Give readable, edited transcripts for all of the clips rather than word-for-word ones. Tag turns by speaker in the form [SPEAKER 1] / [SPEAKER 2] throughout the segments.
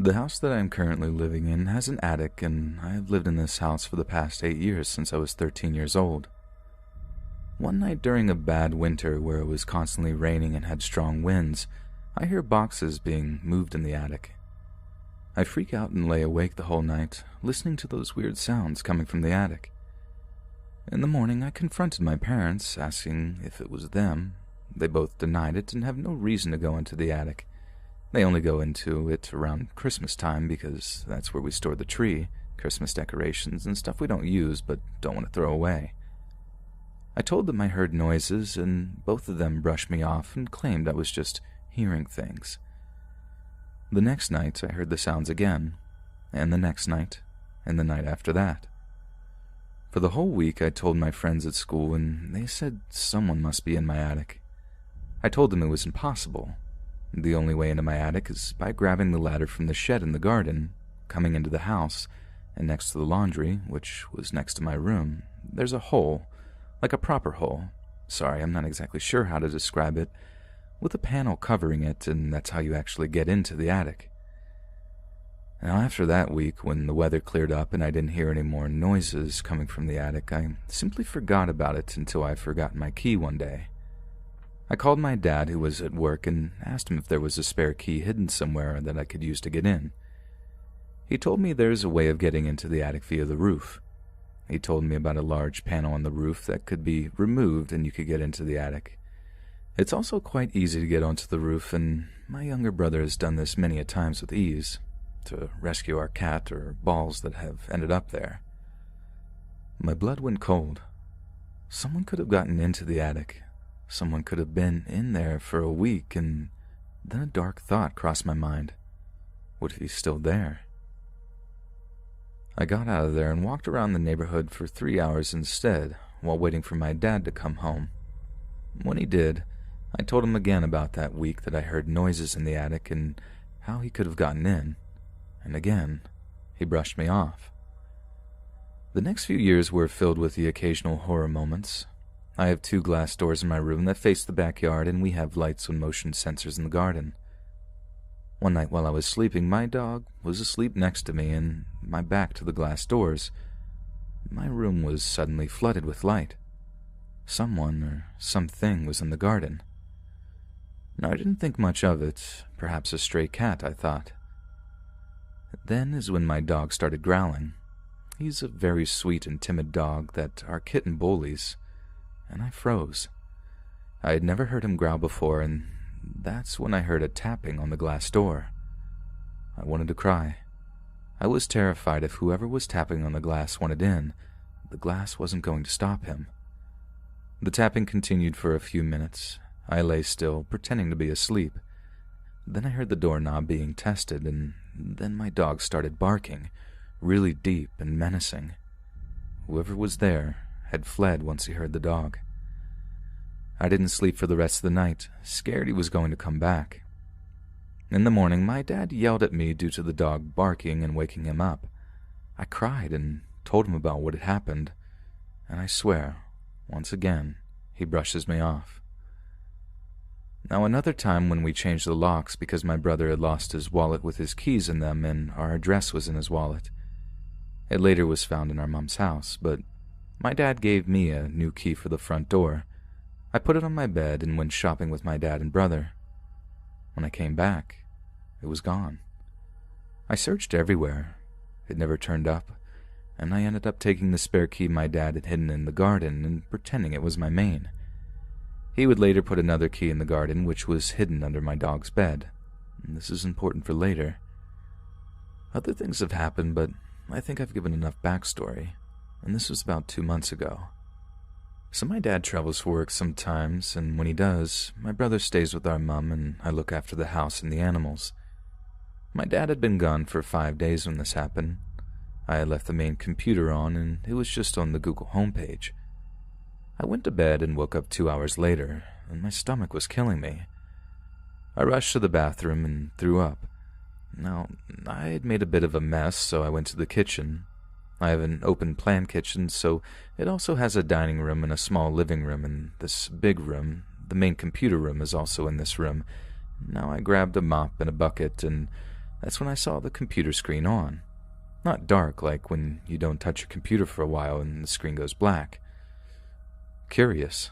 [SPEAKER 1] The house that I am currently living in has an attic, and I have lived in this house for the past 8 years since I was 13 years old. One night during a bad winter where it was constantly raining and had strong winds, I hear boxes being moved in the attic. I freak out and lay awake the whole night, listening to those weird sounds coming from the attic. In the morning, I confronted my parents, asking if it was them. They both denied it and have no reason to go into the attic. They only go into it around Christmas time because that's where we store the tree, Christmas decorations, and stuff we don't use but don't want to throw away. I told them I heard noises, and both of them brushed me off and claimed I was just hearing things. The next night, I heard the sounds again, and the next night, and the night after that. For the whole week, I told my friends at school, and they said someone must be in my attic. I told them it was impossible. The only way into my attic is by grabbing the ladder from the shed in the garden, coming into the house, and next to the laundry, which was next to my room, there's a hole, like a proper hole. Sorry, I'm not exactly sure how to describe it, with a panel covering it, and that's how you actually get into the attic. Now, after that week, when the weather cleared up and I didn't hear any more noises coming from the attic, I simply forgot about it until I forgot my key one day. I called my dad, who was at work, and asked him if there was a spare key hidden somewhere that I could use to get in. He told me there's a way of getting into the attic via the roof. He told me about a large panel on the roof that could be removed and you could get into the attic. It's also quite easy to get onto the roof, and my younger brother has done this many a times with ease, to rescue our cat or balls that have ended up there. My blood went cold. Someone could have gotten into the attic. Someone could have been in there for a week, and then a dark thought crossed my mind. What if he's still there? I got out of there and walked around the neighborhood for 3 hours instead, while waiting for my dad to come home. When he did, I told him again about that week that I heard noises in the attic and how he could have gotten in, and again, he brushed me off. The next few years were filled with the occasional horror moments. I have 2 glass doors in my room that face the backyard, and we have lights and motion sensors in the garden. One night while I was sleeping, my dog was asleep next to me and my back to the glass doors. My room was suddenly flooded with light. Someone or something was in the garden. Now, I didn't think much of it. Perhaps a stray cat, I thought. Then is when my dog started growling. He's a very sweet and timid dog that our kitten bullies, and I froze. I had never heard him growl before, and that's when I heard a tapping on the glass door. I wanted to cry. I was terrified if whoever was tapping on the glass wanted in, the glass wasn't going to stop him. The tapping continued for a few minutes. I lay still, pretending to be asleep. Then I heard the doorknob being tested, and then my dog started barking, really deep and menacing. Whoever was there had fled once he heard the dog. I didn't sleep for the rest of the night, scared he was going to come back. In the morning, my dad yelled at me due to the dog barking and waking him up. I cried and told him about what had happened, and I swear, once again, he brushes me off. Now, another time when we changed the locks because my brother had lost his wallet with his keys in them and our address was in his wallet. It later was found in our mom's house, but my dad gave me a new key for the front door. I put it on my bed and went shopping with my dad and brother. When I came back, it was gone. I searched everywhere. It never turned up, and I ended up taking the spare key my dad had hidden in the garden and pretending it was my main. He would later put another key in the garden, which was hidden under my dog's bed. And this is important for later. Other things have happened, but I think I've given enough backstory, and this was about 2 months ago. So my dad travels for work sometimes, and when he does, my brother stays with our mom and I look after the house and the animals. My dad had been gone for 5 days when this happened. I had left the main computer on, and it was just on the Google homepage. I went to bed and woke up 2 hours later, and my stomach was killing me. I rushed to the bathroom and threw up. Now, I had made a bit of a mess, so I went to the kitchen. I have an open-plan kitchen, so it also has a dining room and a small living room in this big room. The main computer room is also in this room. Now I grabbed a mop and a bucket, and That's when I saw the computer screen on. Not dark, like when you don't touch your computer for a while and the screen goes black. Curious,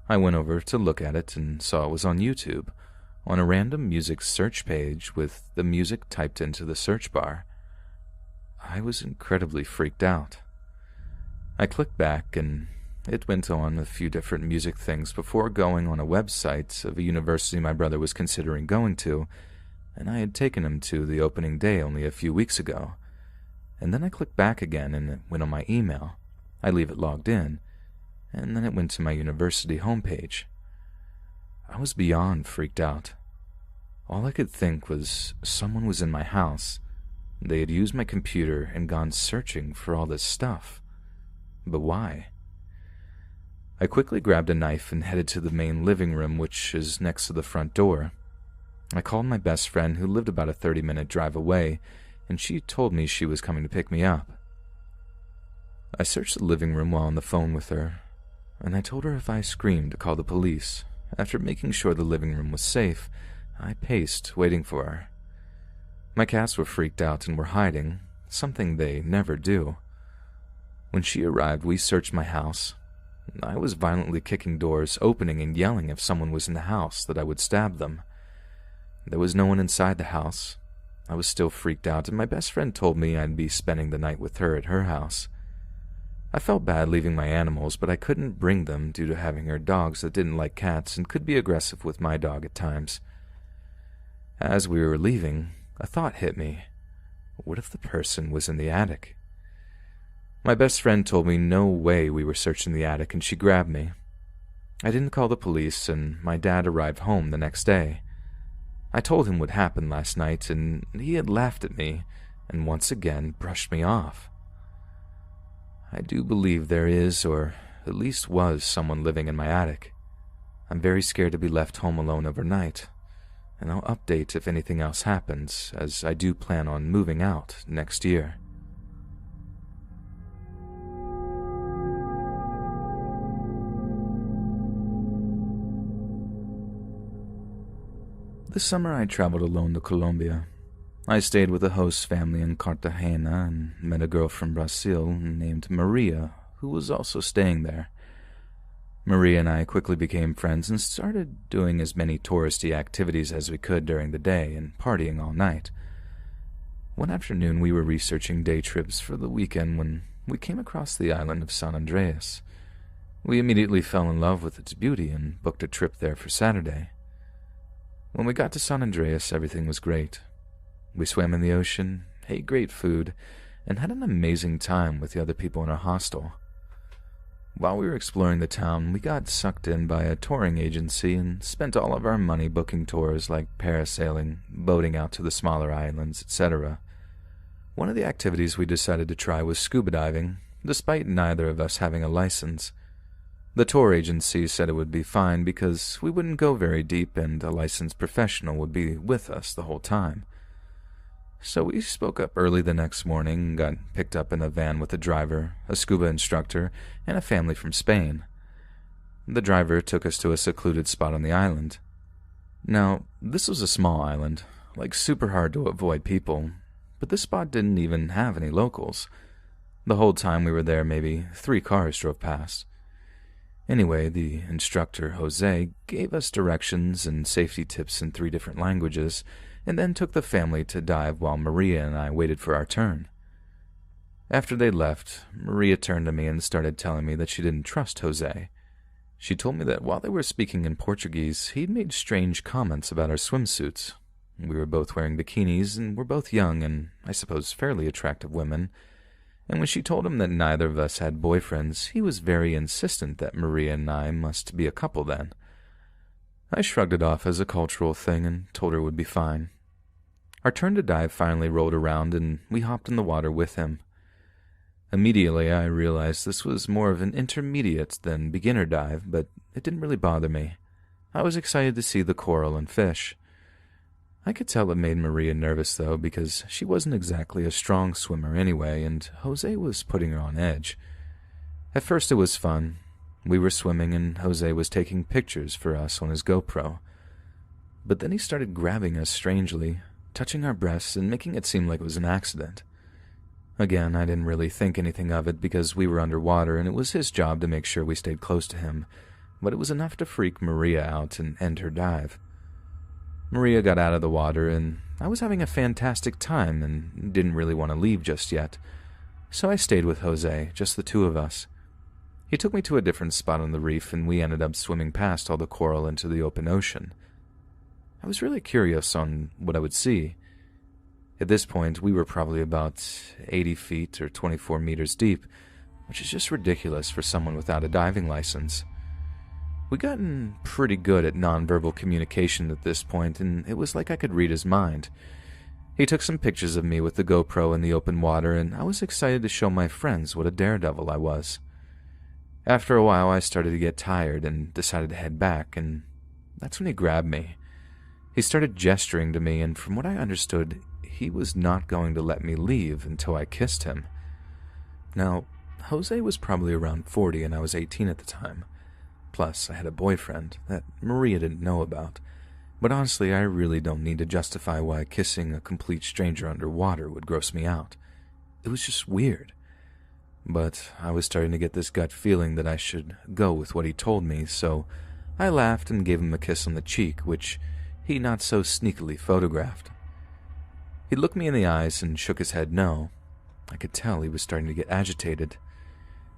[SPEAKER 1] I went over to look at it and saw it was on YouTube, on a random music search page with the music typed into the search bar. I was incredibly freaked out. I clicked back and it went on a few different music things before going on a website of a university my brother was considering going to, and I had taken him to the opening day only a few weeks ago. And then I clicked back again and it went on my email. I leave it logged in, and then it went to my university homepage. I was beyond freaked out. All I could think was someone was in my house. They had used my computer and gone searching for all this stuff. But why? I quickly grabbed a knife and headed to the main living room, which is next to the front door. I called my best friend, who lived about a 30-minute drive away, and she told me she was coming to pick me up. I searched the living room while on the phone with her, and I told her if I screamed to call the police. After making sure the living room was safe, I paced, waiting for her. My cats were freaked out and were hiding, something they never do. When she arrived, we searched my house. I was violently kicking doors, opening and yelling if someone was in the house that I would stab them. There was no one inside the house. I was still freaked out, and my best friend told me I'd be spending the night with her at her house. I felt bad leaving my animals, but I couldn't bring them due to having her dogs that didn't like cats and could be aggressive with my dog at times. As we were leaving, a thought hit me. What if the person was in the attic? My best friend told me no way we were searching the attic, and she grabbed me. I didn't call the police, and my dad arrived home the next day. I told him what happened last night, and he had laughed at me and once again brushed me off. I do believe there is, or at least was, someone living in my attic. I'm very scared to be left home alone overnight, and I'll update if anything else happens, as I do plan on moving out next year. This summer I traveled alone to Colombia. I stayed with a host family in Cartagena and met a girl from Brazil named Maria, who was also staying there. Maria and I quickly became friends and started doing as many touristy activities as we could during the day and partying all night. One afternoon we were researching day trips for the weekend when we came across the island of San Andreas. We immediately fell in love with its beauty and booked a trip there for Saturday. When we got to San Andreas, everything was great. We swam in the ocean, ate great food, and had an amazing time with the other people in our hostel. While we were exploring the town, we got sucked in by a touring agency and spent all of our money booking tours like parasailing, boating out to the smaller islands, etc. One of the activities we decided to try was scuba diving, despite neither of us having a license. The tour agency said it would be fine because we wouldn't go very deep and a licensed professional would be with us the whole time. So we spoke up early the next morning and got picked up in a van with a driver, a scuba instructor, and a family from Spain. The driver took us to a secluded spot on the island. Now, this was a small island, like super hard to avoid people, but this spot didn't even have any locals. The whole time we were there, maybe 3 cars drove past. Anyway, the instructor, Jose, gave us directions and safety tips in 3 different languages, and then took the family to dive while Maria and I waited for our turn. After they left, Maria turned to me and started telling me that she didn't trust Jose. She told me that while they were speaking in Portuguese, he'd made strange comments about our swimsuits. We were both wearing bikinis and were both young and, I suppose, fairly attractive women. And when she told him that neither of us had boyfriends, he was very insistent that Maria and I must be a couple then. I shrugged it off as a cultural thing and told her it would be fine. Our turn to dive finally rolled around and we hopped in the water with him. Immediately I realized this was more of an intermediate than beginner dive, but it didn't really bother me. I was excited to see the coral and fish. I could tell it made Maria nervous, though, because she wasn't exactly a strong swimmer anyway, and Jose was putting her on edge. At first it was fun. We were swimming, and Jose was taking pictures for us on his GoPro. But then he started grabbing us strangely, touching our breasts and making it seem like it was an accident. Again, I didn't really think anything of it because we were underwater and it was his job to make sure we stayed close to him, but it was enough to freak Maria out and end her dive. Maria got out of the water and I was having a fantastic time and didn't really want to leave just yet, so I stayed with Jose, just the two of us. He took me to a different spot on the reef and we ended up swimming past all the coral into the open ocean. I was really curious on what I would see. At this point, we were probably about 80 feet or 24 meters deep, which is just ridiculous for someone without a diving license. We'd gotten pretty good at nonverbal communication at this point, and it was like I could read his mind. He took some pictures of me with the GoPro in the open water, and I was excited to show my friends what a daredevil I was. After a while, I started to get tired and decided to head back, and that's when he grabbed me. He started gesturing to me, and from what I understood, he was not going to let me leave until I kissed him. Now, Jose was probably around 40 and I was 18 at the time. Plus, I had a boyfriend that Maria didn't know about. But honestly, I really don't need to justify why kissing a complete stranger underwater would gross me out. It was just weird. But I was starting to get this gut feeling that I should go with what he told me, so I laughed and gave him a kiss on the cheek, which he not so sneakily photographed. He looked me in the eyes and shook his head no. I could tell he was starting to get agitated.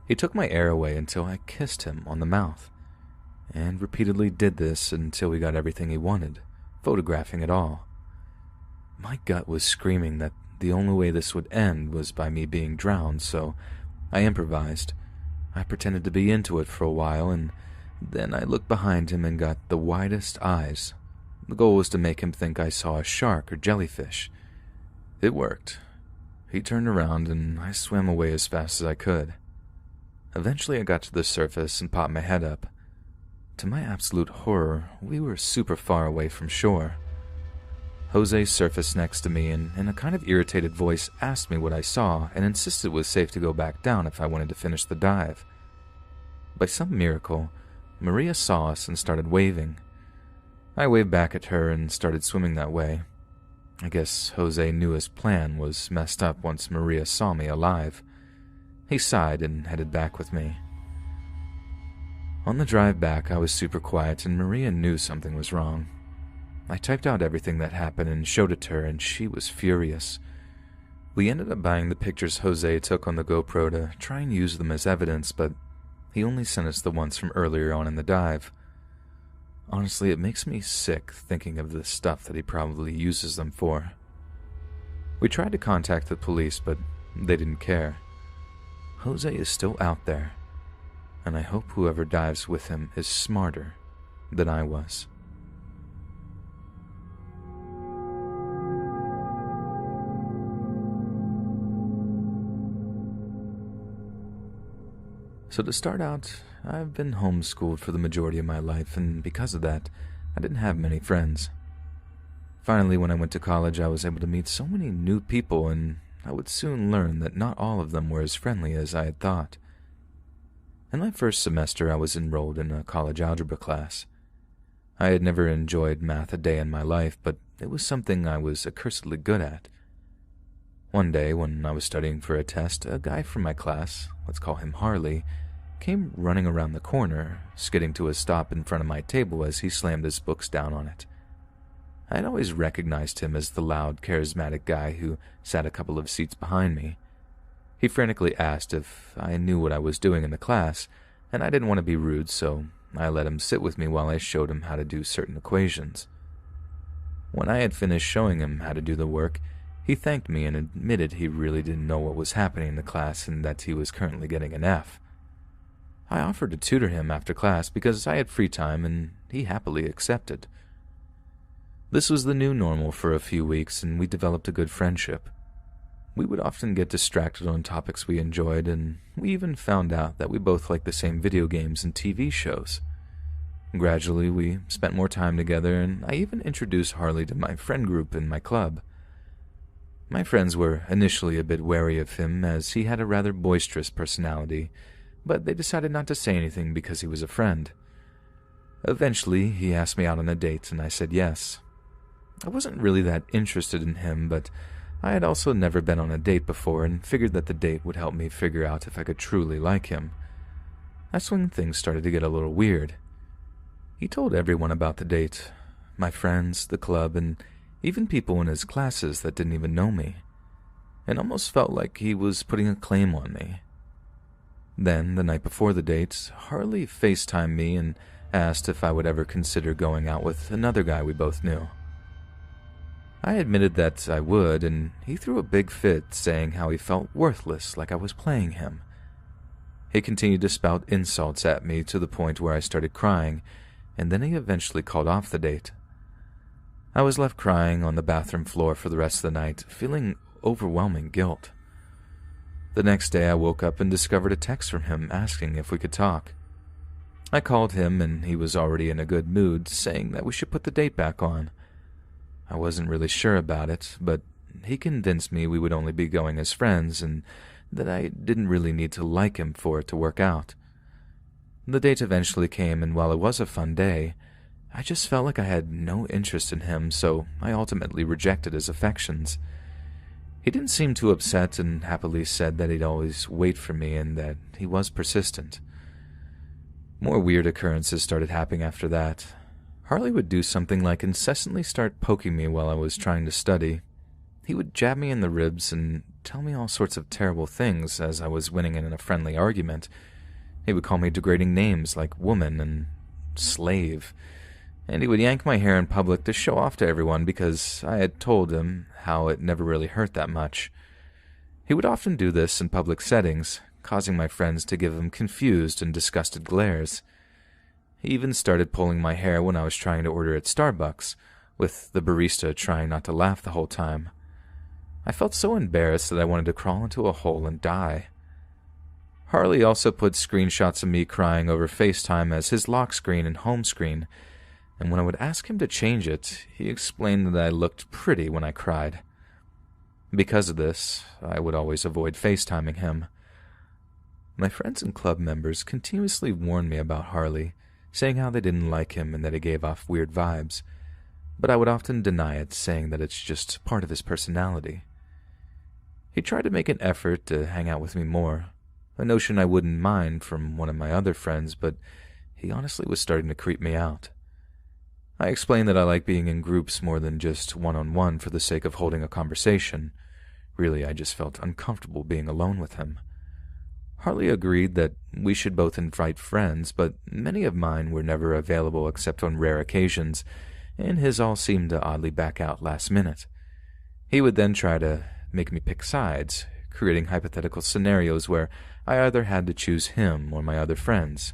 [SPEAKER 1] He took my air away until I kissed him on the mouth, and repeatedly did this until we got everything he wanted, photographing it all. My gut was screaming that the only way this would end was by me being drowned, so I improvised. I pretended to be into it for a while, and then I looked behind him and got the widest eyes. The goal was to make him think I saw a shark or jellyfish. It worked. He turned around and I swam away as fast as I could. Eventually I got to the surface and popped my head up. To my absolute horror, we were super far away from shore. Jose surfaced next to me and in a kind of irritated voice asked me what I saw and insisted it was safe to go back down if I wanted to finish the dive. By some miracle, Maria saw us and started waving. I waved back at her and started swimming that way. I guess Jose knew his plan was messed up once Maria saw me alive. He sighed and headed back with me. On the drive back, I was super quiet and Maria knew something was wrong. I typed out everything that happened and showed it to her, and she was furious. We ended up buying the pictures Jose took on the GoPro to try and use them as evidence, but he only sent us the ones from earlier on in the dive. Honestly, it makes me sick thinking of the stuff that he probably uses them for. We tried to contact the police, but they didn't care. Jose is still out there, and I hope whoever dives with him is smarter than I was. So to start out, I've been homeschooled for the majority of my life, and because of that, I didn't have many friends. Finally, when I went to college, I was able to meet so many new people, and I would soon learn that not all of them were as friendly as I had thought. In my first semester, I was enrolled in a college algebra class. I had never enjoyed math a day in my life, but it was something I was accursedly good at. One day, when I was studying for a test, a guy from my class, let's call him Harley, came running around the corner, skidding to a stop in front of my table as he slammed his books down on it. I had always recognized him as the loud, charismatic guy who sat a couple of seats behind me. He frantically asked if I knew what I was doing in the class, and I didn't want to be rude, so I let him sit with me while I showed him how to do certain equations. When I had finished showing him how to do the work, he thanked me and admitted he really didn't know what was happening in the class and that he was currently getting an F. I offered to tutor him after class because I had free time, and he happily accepted. This was the new normal for a few weeks, and we developed a good friendship. We would often get distracted on topics we enjoyed, and we even found out that we both liked the same video games and TV shows. Gradually, we spent more time together, and I even introduced Harley to my friend group in my club. My friends were initially a bit wary of him, as he had a rather boisterous personality, but they decided not to say anything because he was a friend. Eventually, he asked me out on a date, and I said yes. I wasn't really that interested in him, but I had also never been on a date before and figured that the date would help me figure out if I could truly like him. That's when things started to get a little weird. He told everyone about the date, my friends, the club, and even people in his classes that didn't even know me. It almost felt like he was putting a claim on me. Then, the night before the date, Harley FaceTimed me and asked if I would ever consider going out with another guy we both knew. I admitted that I would, and he threw a big fit, saying how he felt worthless, like I was playing him. He continued to spout insults at me to the point where I started crying, and then he eventually called off the date. I was left crying on the bathroom floor for the rest of the night, feeling overwhelming guilt. The next day I woke up and discovered a text from him asking if we could talk. I called him and he was already in a good mood, saying that we should put the date back on. I wasn't really sure about it, but he convinced me we would only be going as friends and that I didn't really need to like him for it to work out. The date eventually came, and while it was a fun day, I just felt like I had no interest in him, so I ultimately rejected his affections. He didn't seem too upset and happily said that he'd always wait for me and that he was persistent. More weird occurrences started happening after that. Harley would do something like incessantly start poking me while I was trying to study. He would jab me in the ribs and tell me all sorts of terrible things as I was winning in a friendly argument. He would call me degrading names like woman and slave, and he would yank my hair in public to show off to everyone because I had told him how it never really hurt that much. He would often do this in public settings, causing my friends to give him confused and disgusted glares. He even started pulling my hair when I was trying to order at Starbucks, with the barista trying not to laugh the whole time. I felt so embarrassed that I wanted to crawl into a hole and die. Harley also put screenshots of me crying over FaceTime as his lock screen and home screen, and when I would ask him to change it, he explained that I looked pretty when I cried. Because of this, I would always avoid FaceTiming him. My friends and club members continuously warned me about Harley, saying how they didn't like him and that he gave off weird vibes, but I would often deny it, saying that it's just part of his personality. He tried to make an effort to hang out with me more, a notion I wouldn't mind from one of my other friends, but he honestly was starting to creep me out. I explained that I like being in groups more than just one-on-one for the sake of holding a conversation. Really, I just felt uncomfortable being alone with him. Harley agreed that we should both invite friends, but many of mine were never available except on rare occasions, and his all seemed to oddly back out last minute. He would then try to make me pick sides, creating hypothetical scenarios where I either had to choose him or my other friends.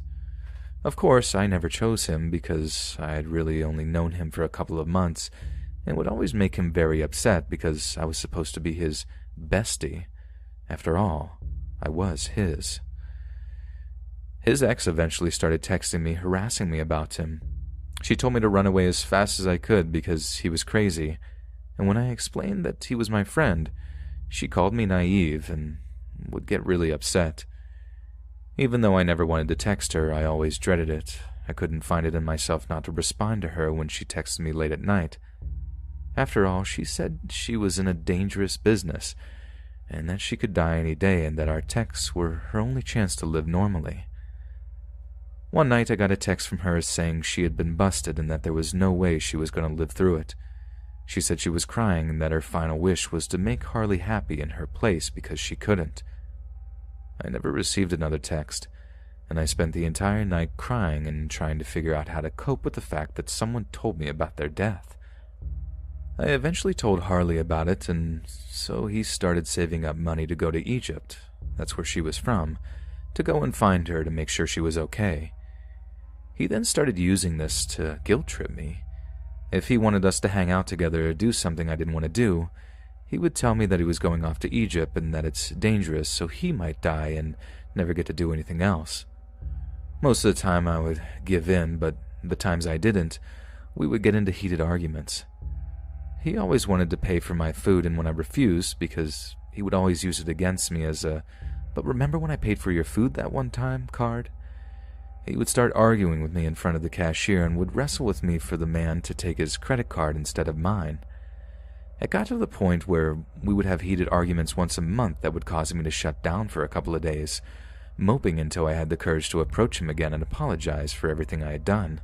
[SPEAKER 1] Of course, I never chose him because I had really only known him for a couple of months, and would always make him very upset because I was supposed to be his bestie. After all, I was his. His ex eventually started texting me, harassing me about him. She told me to run away as fast as I could because he was crazy, and when I explained that he was my friend, she called me naive and would get really upset. Even though I never wanted to text her, I always dreaded it. I couldn't find it in myself not to respond to her when she texted me late at night. After all, she said she was in a dangerous business, and that she could die any day and that our texts were her only chance to live normally. One night I got a text from her saying she had been busted and that there was no way she was going to live through it. She said she was crying and that her final wish was to make Harley happy in her place because she couldn't. I never received another text, and I spent the entire night crying and trying to figure out how to cope with the fact that someone told me about their death. I eventually told Harley about it, and so he started saving up money to go to Egypt, that's where she was from, to go and find her to make sure she was okay. He then started using this to guilt-trip me. If he wanted us to hang out together or do something I didn't want to do, he would tell me that he was going off to Egypt and that it's dangerous, so he might die and never get to do anything else. Most of the time I would give in, but the times I didn't, we would get into heated arguments. He always wanted to pay for my food, and when I refused, because he would always use it against me as a "but remember when I paid for your food that one time" card? He would start arguing with me in front of the cashier and would wrestle with me for the man to take his credit card instead of mine. It got to the point where we would have heated arguments once a month that would cause me to shut down for a couple of days, moping until I had the courage to approach him again and apologize for everything I had done.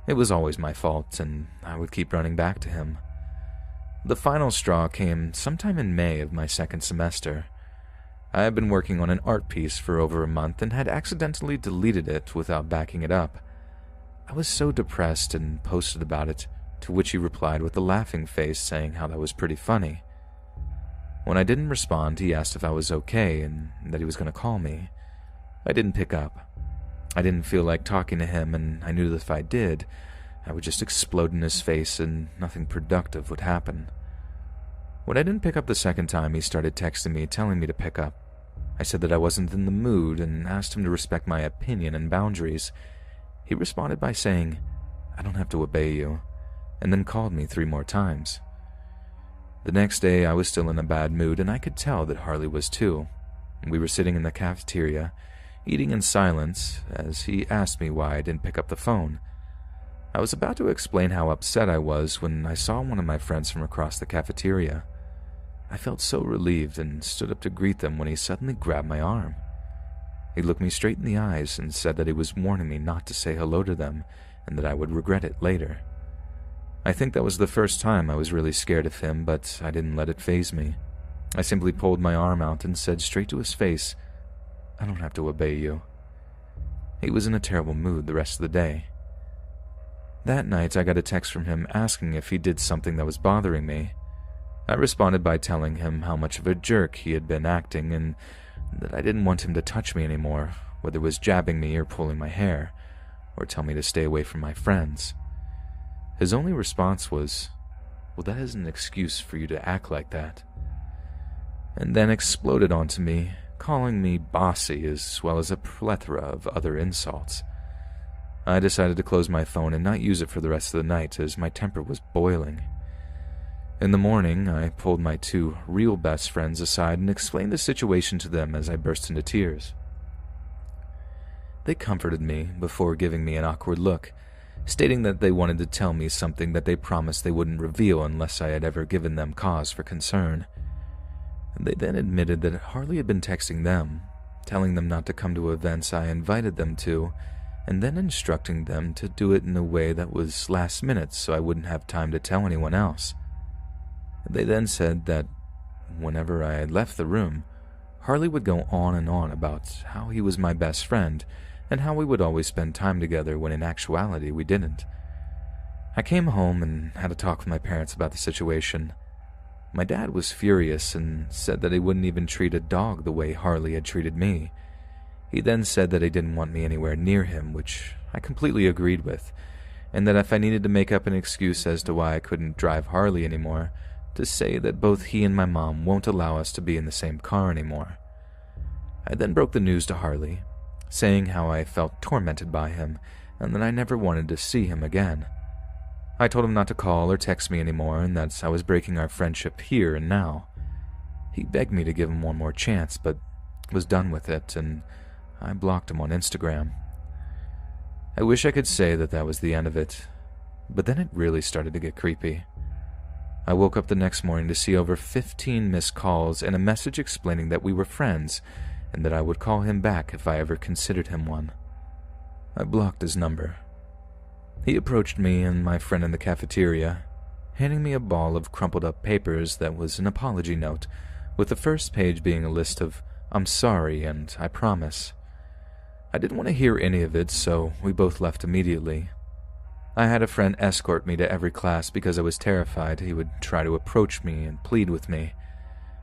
[SPEAKER 1] It was always my fault, and I would keep running back to him. The final straw came sometime in May of my second semester. I had been working on an art piece for over a month and had accidentally deleted it without backing it up. I was so depressed and posted about it, to which he replied with a laughing face saying how that was pretty funny. When I didn't respond, he asked if I was okay and that he was going to call me. I didn't pick up. I didn't feel like talking to him, and I knew that if I did, I would just explode in his face and nothing productive would happen. When I didn't pick up the second time, he started texting me telling me to pick up. I said that I wasn't in the mood and asked him to respect my opinion and boundaries. He responded by saying, "I don't have to obey you," and then called me 3 more times. The next day, I was still in a bad mood, and I could tell that Harley was too. We were sitting in the cafeteria, eating in silence, as he asked me why I didn't pick up the phone. I was about to explain how upset I was when I saw one of my friends from across the cafeteria. I felt so relieved and stood up to greet them when he suddenly grabbed my arm. He looked me straight in the eyes and said that he was warning me not to say hello to them and that I would regret it later. I think that was the first time I was really scared of him, but I didn't let it faze me. I simply pulled my arm out and said straight to his face, "I don't have to obey you." He was in a terrible mood the rest of the day. That night, I got a text from him asking if he did something that was bothering me. I responded by telling him how much of a jerk he had been acting and that I didn't want him to touch me anymore, whether it was jabbing me or pulling my hair, or tell me to stay away from my friends. His only response was, "Well, that is an excuse for you to act like that," and then exploded onto me, calling me bossy as well as a plethora of other insults. I decided to close my phone and not use it for the rest of the night as my temper was boiling. In the morning, I pulled my 2 real best friends aside and explained the situation to them as I burst into tears. They comforted me before giving me an awkward look, stating that they wanted to tell me something that they promised they wouldn't reveal unless I had ever given them cause for concern. They then admitted that Harley had been texting them, telling them not to come to events I invited them to, and then instructing them to do it in a way that was last minute so I wouldn't have time to tell anyone else. They then said that whenever I had left the room, Harley would go on and on about how he was my best friend and how we would always spend time together when in actuality we didn't. I came home and had a talk with my parents about the situation. My dad was furious and said that he wouldn't even treat a dog the way Harley had treated me. He then said that he didn't want me anywhere near him, which I completely agreed with, and that if I needed to make up an excuse as to why I couldn't drive Harley anymore, to say that both he and my mom won't allow us to be in the same car anymore. I then broke the news to Harley, saying how I felt tormented by him and that I never wanted to see him again. I told him not to call or text me anymore and that I was breaking our friendship here and now. He begged me to give him one more chance, but was done with it, and I blocked him on Instagram. I wish I could say that that was the end of it, but then it really started to get creepy. I woke up the next morning to see over 15 missed calls and a message explaining that we were friends and that I would call him back if I ever considered him one. I blocked his number. He approached me and my friend in the cafeteria, handing me a ball of crumpled up papers that was an apology note, with the first page being a list of "I'm sorry" and "I promise." I didn't want to hear any of it, so we both left immediately. I had a friend escort me to every class because I was terrified he would try to approach me and plead with me,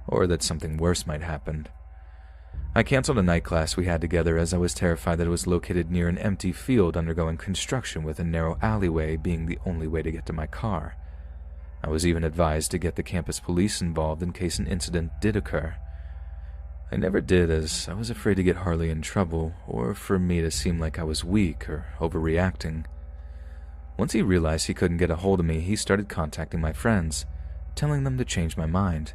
[SPEAKER 1] or that something worse might happen. I canceled a night class we had together as I was terrified that it was located near an empty field undergoing construction, with a narrow alleyway being the only way to get to my car. I was even advised to get the campus police involved in case an incident did occur. I never did, as I was afraid to get Harley in trouble or for me to seem like I was weak or overreacting. Once he realized he couldn't get a hold of me, he started contacting my friends, telling them to change my mind.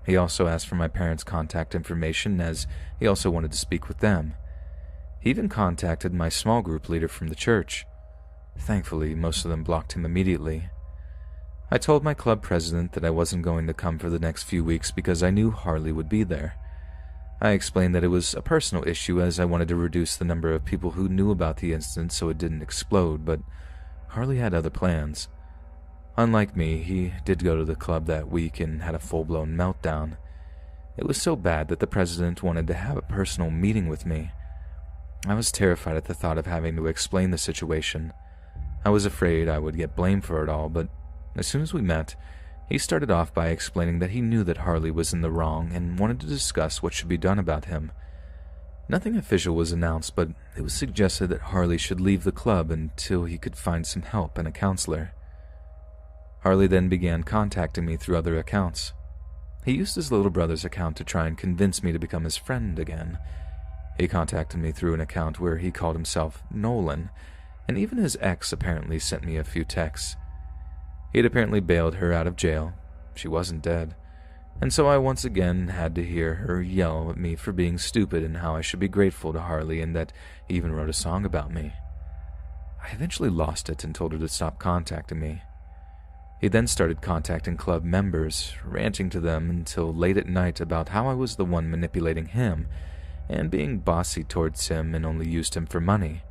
[SPEAKER 1] He also asked for my parents' contact information, as he also wanted to speak with them. He even contacted my small group leader from the church. Thankfully, most of them blocked him immediately. I told my club president that I wasn't going to come for the next few weeks because I knew Harley would be there. I explained that it was a personal issue as I wanted to reduce the number of people who knew about the incident so it didn't explode, but Harley had other plans. Unlike me, he did go to the club that week and had a full-blown meltdown. It was so bad that the president wanted to have a personal meeting with me. I was terrified at the thought of having to explain the situation. I was afraid I would get blamed for it all, but as soon as we met, he started off by explaining that he knew that Harley was in the wrong and wanted to discuss what should be done about him. Nothing official was announced, but it was suggested that Harley should leave the club until he could find some help and a counselor. Harley then began contacting me through other accounts. He used his little brother's account to try and convince me to become his friend again. He contacted me through an account where he called himself Nolan, and even his ex apparently sent me a few texts. He had apparently bailed her out of jail. She wasn't dead. And so I once again had to hear her yell at me for being stupid and how I should be grateful to Harley and that he even wrote a song about me. I eventually lost it and told her to stop contacting me. He then started contacting club members, ranting to them until late at night about how I was the one manipulating him and being bossy towards him and only used him for money.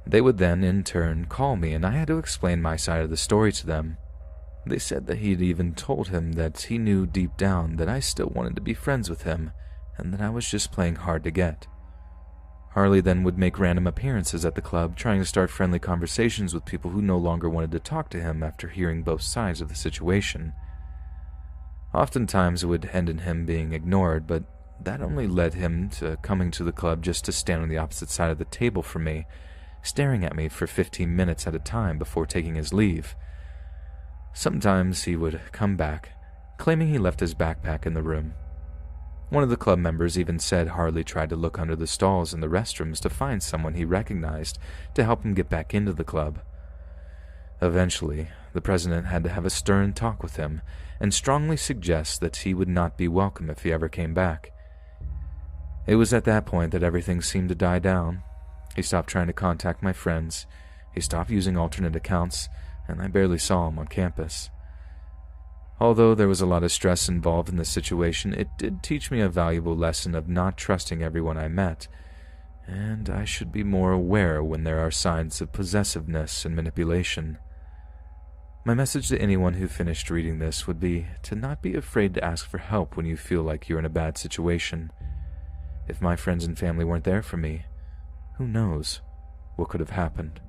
[SPEAKER 1] They would then, in turn, call me and I had to explain my side of the story to them. They said that he'd even told him that he knew deep down that I still wanted to be friends with him and that I was just playing hard to get. Harley then would make random appearances at the club, trying to start friendly conversations with people who no longer wanted to talk to him after hearing both sides of the situation. Oftentimes it would end in him being ignored, but that only led him to coming to the club just to stand on the opposite side of the table from me, staring at me for 15 minutes at a time before taking his leave. Sometimes he would come back, claiming he left his backpack in the room. One of the club members even said Harley tried to look under the stalls in the restrooms to find someone he recognized to help him get back into the club. Eventually, the president had to have a stern talk with him and strongly suggest that he would not be welcome if he ever came back. It was at that point that everything seemed to die down. He stopped trying to contact my friends, he stopped using alternate accounts, and I barely saw him on campus. Although there was a lot of stress involved in this situation, it did teach me a valuable lesson of not trusting everyone I met, and I should be more aware when there are signs of possessiveness and manipulation. My message to anyone who finished reading this would be to not be afraid to ask for help when you feel like you're in a bad situation. If my friends and family weren't there for me, who knows what could have happened?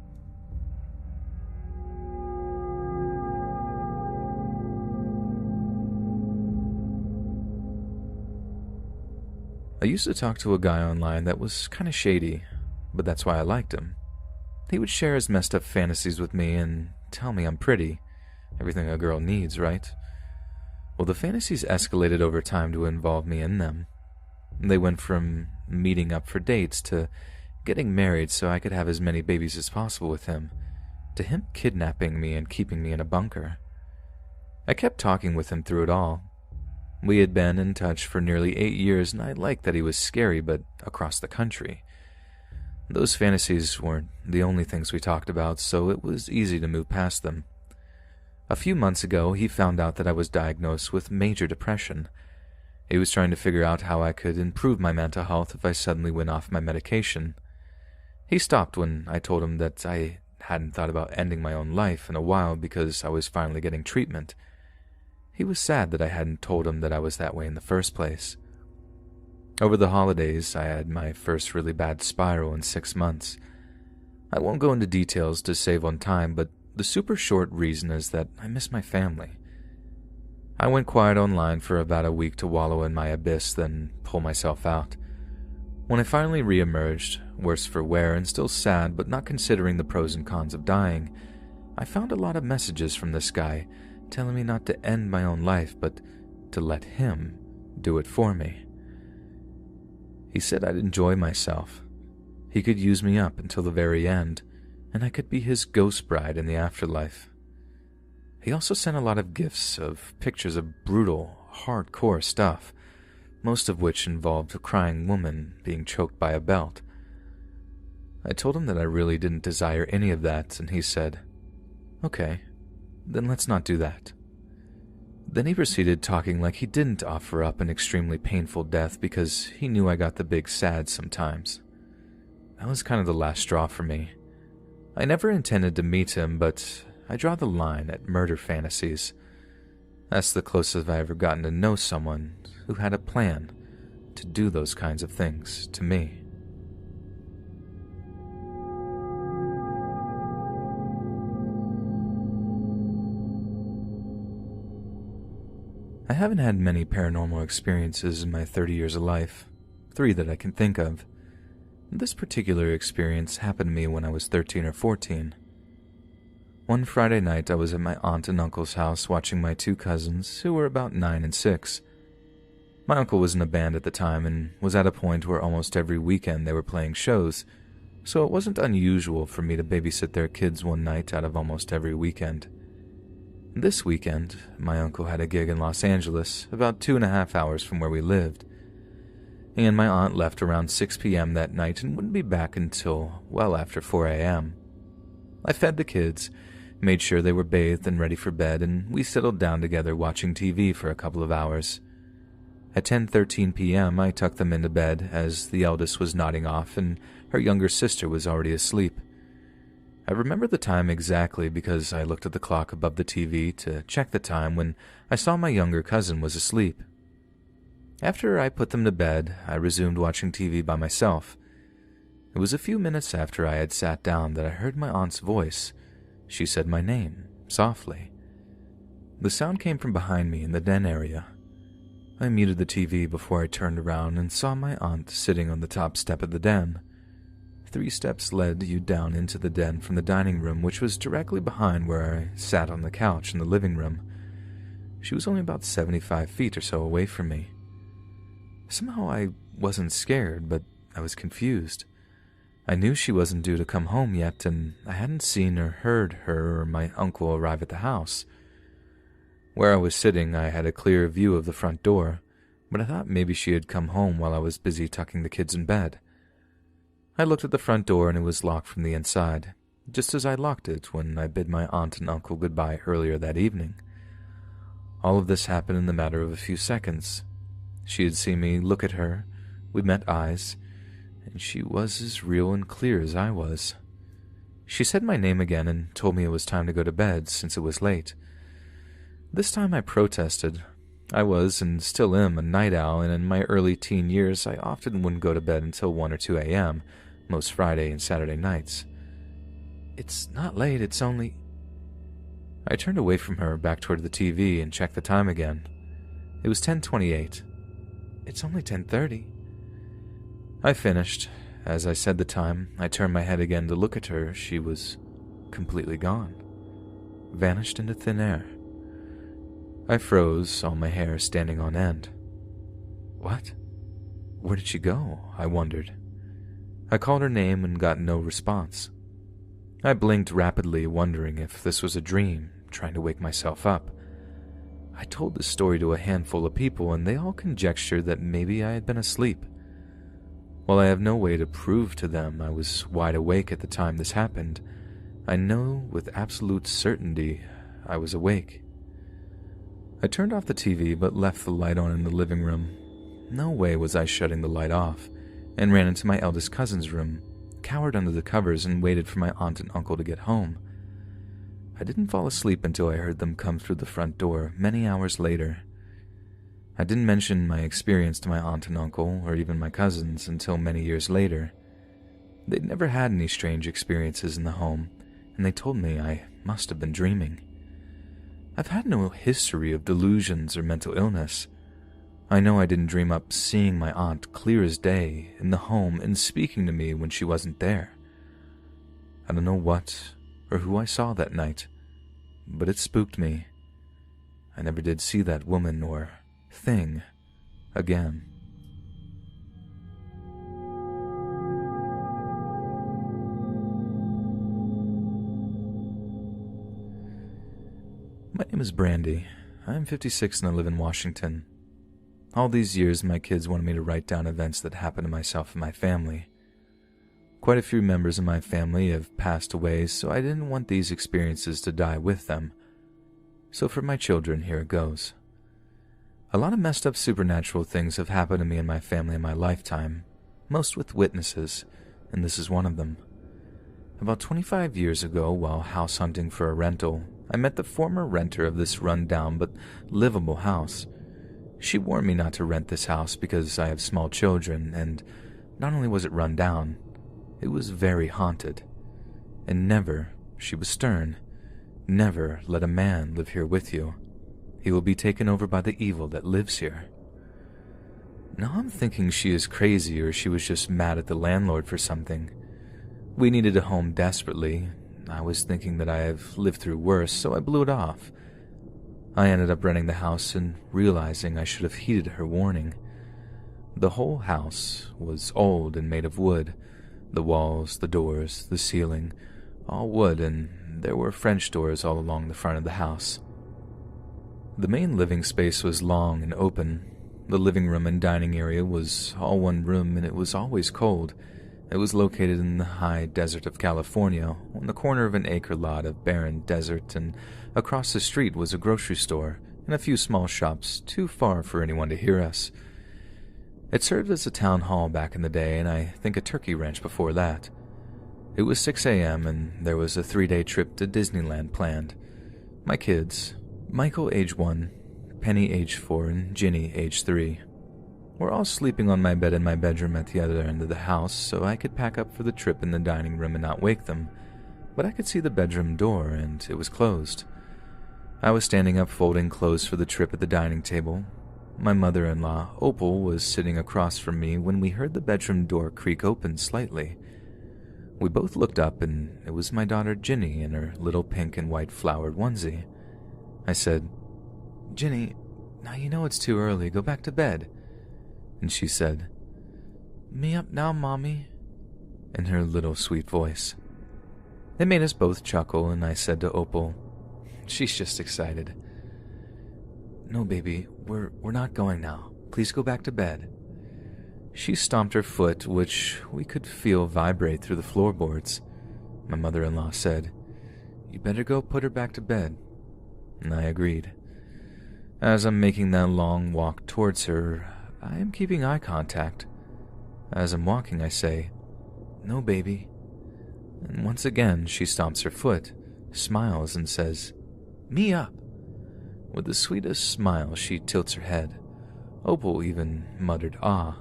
[SPEAKER 1] I used to talk to a guy online that was kind of shady, but that's why I liked him. He would share his messed up fantasies with me and tell me I'm pretty. Everything a girl needs, right? Well, the fantasies escalated over time to involve me in them. They went from meeting up for dates to getting married so I could have as many babies as possible with him, to him kidnapping me and keeping me in a bunker. I kept talking with him through it all. We had been in touch for nearly 8 years, and I liked that he was scary, but across the country. Those fantasies weren't the only things we talked about, so it was easy to move past them. A few months ago, he found out that I was diagnosed with major depression. He was trying to figure out how I could improve my mental health if I suddenly went off my medication. He stopped when I told him that I hadn't thought about ending my own life in a while because I was finally getting treatment. He was sad that I hadn't told him that I was that way in the first place. Over the holidays, I had my first really bad spiral in 6 months. I won't go into details to save on time, but the super short reason is that I miss my family. I went quiet online for about a week to wallow in my abyss, then pull myself out. When I finally re-emerged, worse for wear and still sad but not considering the pros and cons of dying, I found a lot of messages from this guy telling me not to end my own life, but to let him do it for me. He said I'd enjoy myself. He could use me up until the very end, and I could be his ghost bride in the afterlife. He also sent a lot of gifts of pictures of brutal, hardcore stuff, most of which involved a crying woman being choked by a belt, I told him that I really didn't desire any of that, and he said, "Okay, then let's not do that." Then he proceeded talking like he didn't offer up an extremely painful death because he knew I got the big sad sometimes. That was kind of the last straw for me. I never intended to meet him, but I draw the line at murder fantasies. That's the closest I've ever gotten to know someone who had a plan to do those kinds of things to me. I haven't had many paranormal experiences in my 30 years of life, 3 that I can think of. This particular experience happened to me when I was 13 or 14. One Friday night, I was at my aunt and uncle's house watching my 2 cousins, who were about 9 and 6. My uncle was in a band at the time and was at a point where almost every weekend they were playing shows, so it wasn't unusual for me to babysit their kids one night out of almost every weekend. This weekend, my uncle had a gig in Los Angeles, about 2.5 hours from where we lived, and my aunt left around 6 p.m. that night and wouldn't be back until well after 4 a.m. I fed the kids, made sure they were bathed and ready for bed, and we settled down together watching TV for a couple of hours. At 10:13 p.m., I tucked them into bed as the eldest was nodding off and her younger sister was already asleep. I remember the time exactly because I looked at the clock above the TV to check the time when I saw my younger cousin was asleep. After I put them to bed, I resumed watching TV by myself. It was a few minutes after I had sat down that I heard my aunt's voice. She said my name, softly. The sound came from behind me in the den area. I muted the TV before I turned around and saw my aunt sitting on the top step of the den. 3 steps led you down into the den from the dining room, which was directly behind where I sat on the couch in the living room. She was only about 75 feet or so away from me. Somehow I wasn't scared, but I was confused. I knew she wasn't due to come home yet, and I hadn't seen or heard her or my uncle arrive at the house. Where I was sitting, I had a clear view of the front door, but I thought maybe she had come home while I was busy tucking the kids in bed. I looked at the front door and it was locked from the inside, just as I locked it when I bid my aunt and uncle goodbye earlier that evening. All of this happened in the matter of a few seconds. She had seen me look at her, we met eyes, and she was as real and clear as I was. She said my name again and told me it was time to go to bed since it was late. This time I protested. I was, and still am, a night owl, and in my early teen years I often wouldn't go to bed until 1 or 2 a.m., most Friday and Saturday nights. "It's not late, it's only—" I turned away from her, back toward the TV, and checked the time again. It was 10:28. "It's only 10:30. I finished. As I said the time, I turned my head again to look at her. She was completely gone. Vanished into thin air. I froze, all my hair standing on end. What? Where did she go? I wondered. I called her name and got no response. I blinked rapidly, wondering if this was a dream, trying to wake myself up. I told this story to a handful of people, and they all conjectured that maybe I had been asleep. While I have no way to prove to them I was wide awake at the time this happened, I know with absolute certainty I was awake. I turned off the TV but left the light on in the living room. No way was I shutting the light off, and ran into my eldest cousin's room, cowered under the covers, and waited for my aunt and uncle to get home. I didn't fall asleep until I heard them come through the front door many hours later. I didn't mention my experience to my aunt and uncle, or even my cousins, until many years later. They'd never had any strange experiences in the home, and they told me I must have been dreaming. I've had no history of delusions or mental illness. I know I didn't dream up seeing my aunt clear as day in the home and speaking to me when she wasn't there. I don't know what or who I saw that night, but it spooked me. I never did see that woman or thing again. My name is Brandy. I'm 56 and I live in Washington. All these years, my kids wanted me to write down events that happened to myself and my family. Quite a few members of my family have passed away, so I didn't want these experiences to die with them. So for my children, here it goes. A lot of messed up supernatural things have happened to me and my family in my lifetime, most with witnesses, and this is one of them. About 25 years ago, while house hunting for a rental, I met the former renter of this run-down but livable house. She warned me not to rent this house because I have small children, and not only was it run down, it was very haunted. And never, she was stern, never let a man live here with you. He will be taken over by the evil that lives here. Now I'm thinking she is crazy or she was just mad at the landlord for something. We needed a home desperately. I was thinking that I have lived through worse, so I blew it off. I ended up renting the house and realizing I should have heeded her warning. The whole house was old and made of wood. The walls, the doors, the ceiling, all wood, and there were French doors all along the front of the house. The main living space was long and open. The living room and dining area was all one room, and it was always cold. It was located in the high desert of California, on the corner of an acre lot of barren desert, and across the street was a grocery store and a few small shops too far for anyone to hear us. It served as a town hall back in the day, and I think a turkey ranch before that. It was 6 a.m., and there was a 3-day trip to Disneyland planned. My kids, Michael age 1, Penny age 4, and Ginny age 3. We're all sleeping on my bed in my bedroom at the other end of the house, so I could pack up for the trip in the dining room and not wake them. But I could see the bedroom door, and it was closed. I was standing up folding clothes for the trip at the dining table. My mother-in-law, Opal, was sitting across from me when we heard the bedroom door creak open slightly. We both looked up, and it was my daughter Ginny in her little pink and white flowered onesie. I said, "Ginny, now you know it's too early. Go back to bed." And she said, "Me up now, Mommy," in her little sweet voice. It made us both chuckle, and I said to Opal, "She's just excited." "No, baby, we're not going now. Please go back to bed." She stomped her foot, which we could feel vibrate through the floorboards. My mother-in-law said, "You better go put her back to bed." And I agreed. As I'm making that long walk towards her, I am keeping eye contact. As I'm walking, I say, "No, baby." And once again, she stomps her foot, smiles, and says, "Me up." With the sweetest smile, she tilts her head. Opal even muttered "ah."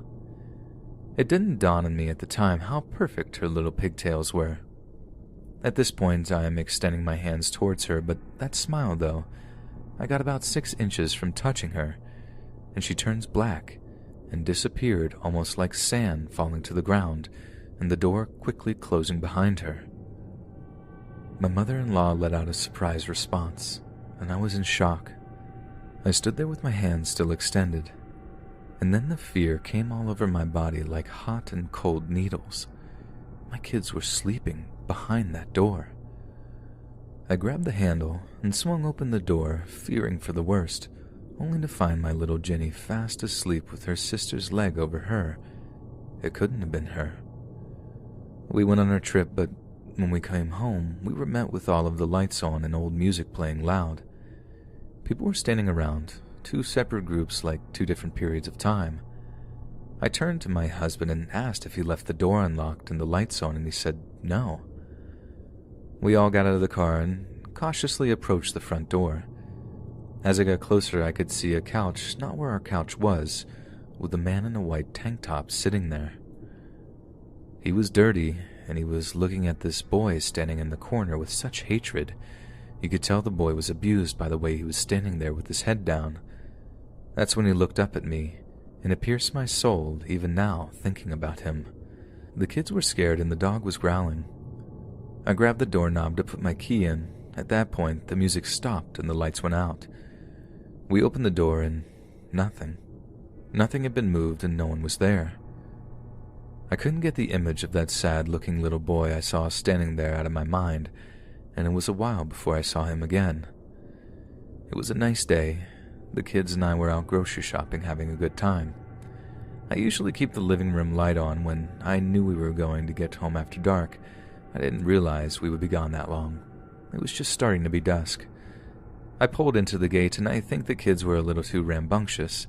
[SPEAKER 1] It didn't dawn on me at the time how perfect her little pigtails were. At this point, I am extending my hands towards her, but that smile, though, I got about 6 inches from touching her, and she turns black and disappeared almost like sand falling to the ground, and the door quickly closing behind her. My mother-in-law let out a surprised response, and I was in shock. I stood there with my hands still extended, and then the fear came all over my body like hot and cold needles. My kids were sleeping behind that door. I grabbed the handle and swung open the door, fearing for the worst, only to find my little Ginny fast asleep with her sister's leg over her. It couldn't have been her. We went on our trip, but when we came home, we were met with all of the lights on and old music playing loud. People were standing around, 2 separate groups like 2 different periods of time. I turned to my husband and asked if he left the door unlocked and the lights on, and he said no. We all got out of the car and cautiously approached the front door. As I got closer, I could see a couch, not where our couch was, with a man in a white tank top sitting there. He was dirty, and he was looking at this boy standing in the corner with such hatred. You could tell the boy was abused by the way he was standing there with his head down. That's when he looked up at me, and it pierced my soul even now thinking about him. The kids were scared and the dog was growling. I grabbed the doorknob to put my key in. At that point, the music stopped and the lights went out. We opened the door and nothing. Nothing had been moved and no one was there. I couldn't get the image of that sad-looking little boy I saw standing there out of my mind, and it was a while before I saw him again. It was a nice day. The kids and I were out grocery shopping having a good time. I usually keep the living room light on when I knew we were going to get home after dark. I didn't realize we would be gone that long. It was just starting to be dusk. I pulled into the gate, and I think the kids were a little too rambunctious.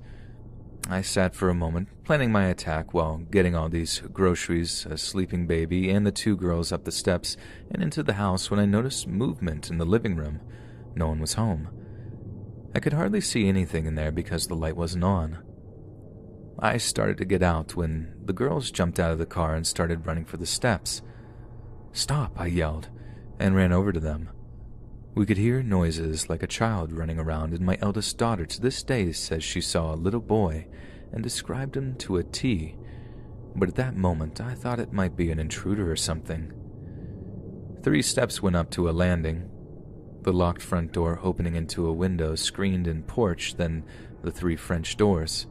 [SPEAKER 1] I sat for a moment, planning my attack while getting all these groceries, a sleeping baby, and the two girls up the steps and into the house when I noticed movement in the living room. No one was home. I could hardly see anything in there because the light wasn't on. I started to get out when the girls jumped out of the car and started running for the steps. "Stop!" I yelled, and ran over to them. We could hear noises like a child running around, and my eldest daughter to this day says she saw a little boy and described him to a T, but at that moment I thought it might be an intruder or something. 3 steps went up to a landing, the locked front door opening into a window screened-in porch, then the 3 French doors.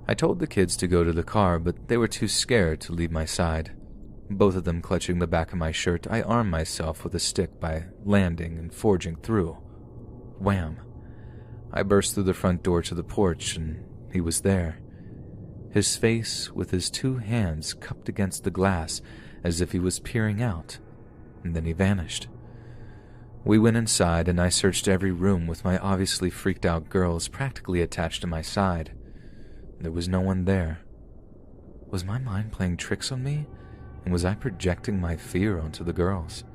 [SPEAKER 1] I told the kids to go to the car, but they were too scared to leave my side. Both of them clutching the back of my shirt, I armed myself with a stick by landing and forging through. Wham! I burst through the front door to the porch, and he was there. His face with his 2 hands cupped against the glass as if he was peering out, and then he vanished. We went inside, and I searched every room with my obviously freaked out girls practically attached to my side. There was no one there. Was my mind playing tricks on me? And was I projecting my fear onto the girls?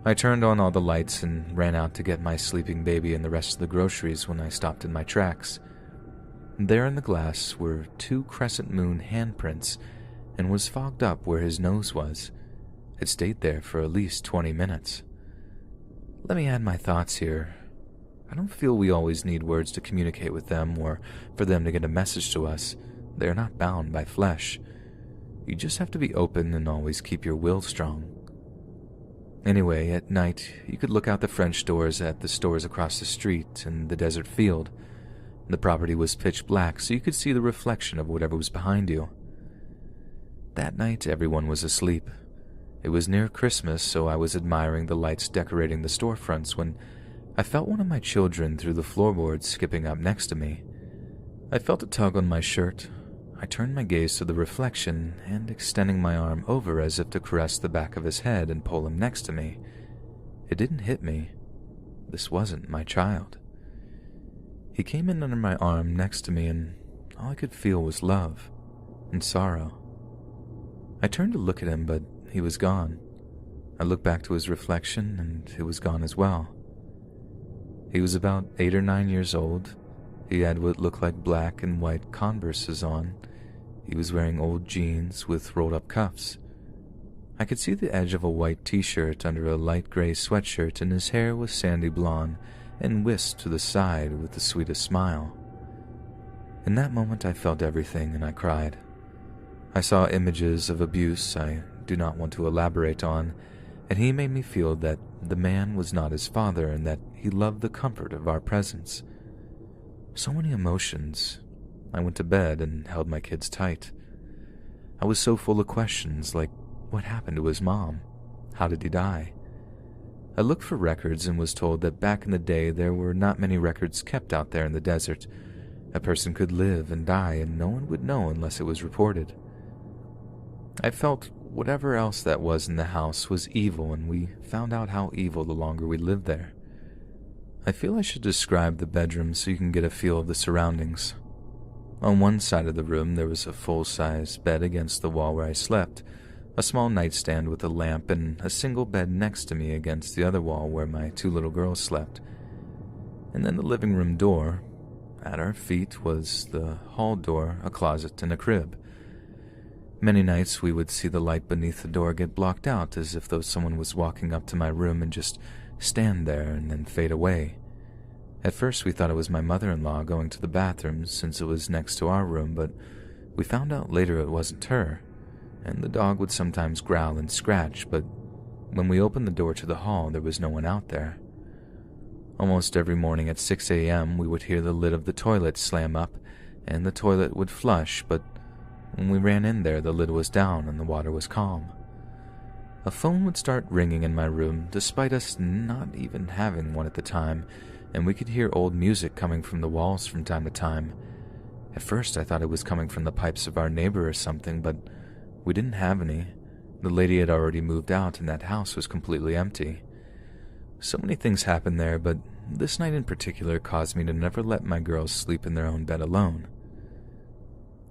[SPEAKER 1] I turned on all the lights and ran out to get my sleeping baby and the rest of the groceries when I stopped in my tracks. There in the glass were 2 crescent moon handprints and was fogged up where his nose was. It stayed there for at least 20 minutes. Let me add my thoughts here. I don't feel we always need words to communicate with them or for them to get a message to us. They are not bound by flesh. You just have to be open and always keep your will strong. Anyway, at night, you could look out the French doors at the stores across the street and the desert field. The property was pitch black, so you could see the reflection of whatever was behind you. That night, everyone was asleep. It was near Christmas, so I was admiring the lights decorating the storefronts when I felt one of my children through the floorboards skipping up next to me. I felt a tug on my shirt. I turned my gaze to the reflection and extending my arm over as if to caress the back of his head and pull him next to me. It didn't hit me. This wasn't my child. He came in under my arm next to me, and all I could feel was love and sorrow. I turned to look at him, but he was gone. I looked back to his reflection, and it was gone as well. He was about 8 or 9 years old. He had what looked like black and white Converses on. He was wearing old jeans with rolled-up cuffs. I could see the edge of a white t-shirt under a light gray sweatshirt, and his hair was sandy blonde and whisked to the side with the sweetest smile. In that moment I felt everything, and I cried. I saw images of abuse I do not want to elaborate on, and he made me feel that the man was not his father and that he loved the comfort of our presence. So many emotions. I went to bed and held my kids tight. I was so full of questions like, what happened to his mom? How did he die? I looked for records and was told that back in the day there were not many records kept out there in the desert. A person could live and die and no one would know unless it was reported. I felt whatever else that was in the house was evil, and we found out how evil the longer we lived there. I feel I should describe the bedroom so you can get a feel of the surroundings. On one side of the room there was a full-size bed against the wall where I slept, a small nightstand with a lamp, and a single bed next to me against the other wall where my 2 little girls slept. And then the living room door. At our feet was the hall door, a closet, and a crib. Many nights we would see the light beneath the door get blocked out as if though someone was walking up to my room and just stand there and then fade away. At first we thought it was my mother-in-law going to the bathroom since it was next to our room, but we found out later it wasn't her, and the dog would sometimes growl and scratch, but when we opened the door to the hall there was no one out there. Almost every morning at 6 a.m. we would hear the lid of the toilet slam up, and the toilet would flush, but when we ran in there the lid was down and the water was calm. A phone would start ringing in my room, despite us not even having one at the time, and we could hear old music coming from the walls from time to time. At first, I thought it was coming from the pipes of our neighbor or something, but we didn't have any. The lady had already moved out, and that house was completely empty. So many things happened there, but this night in particular caused me to never let my girls sleep in their own bed alone.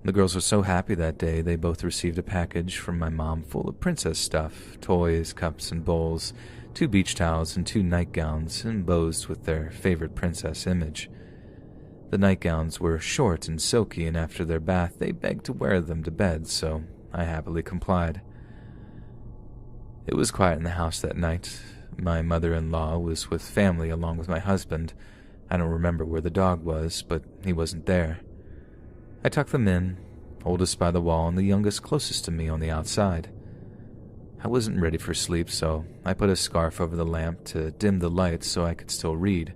[SPEAKER 1] The girls were so happy that day, they both received a package from my mom full of princess stuff, toys, cups and bowls, 2 beach towels, and 2 nightgowns embossed with their favorite princess image. The nightgowns were short and silky, and after their bath, they begged to wear them to bed, so I happily complied. It was quiet in the house that night. My mother-in-law was with family along with my husband. I don't remember where the dog was, but he wasn't there. I tucked them in, oldest by the wall and the youngest closest to me on the outside. I wasn't ready for sleep, so I put a scarf over the lamp to dim the light so I could still read.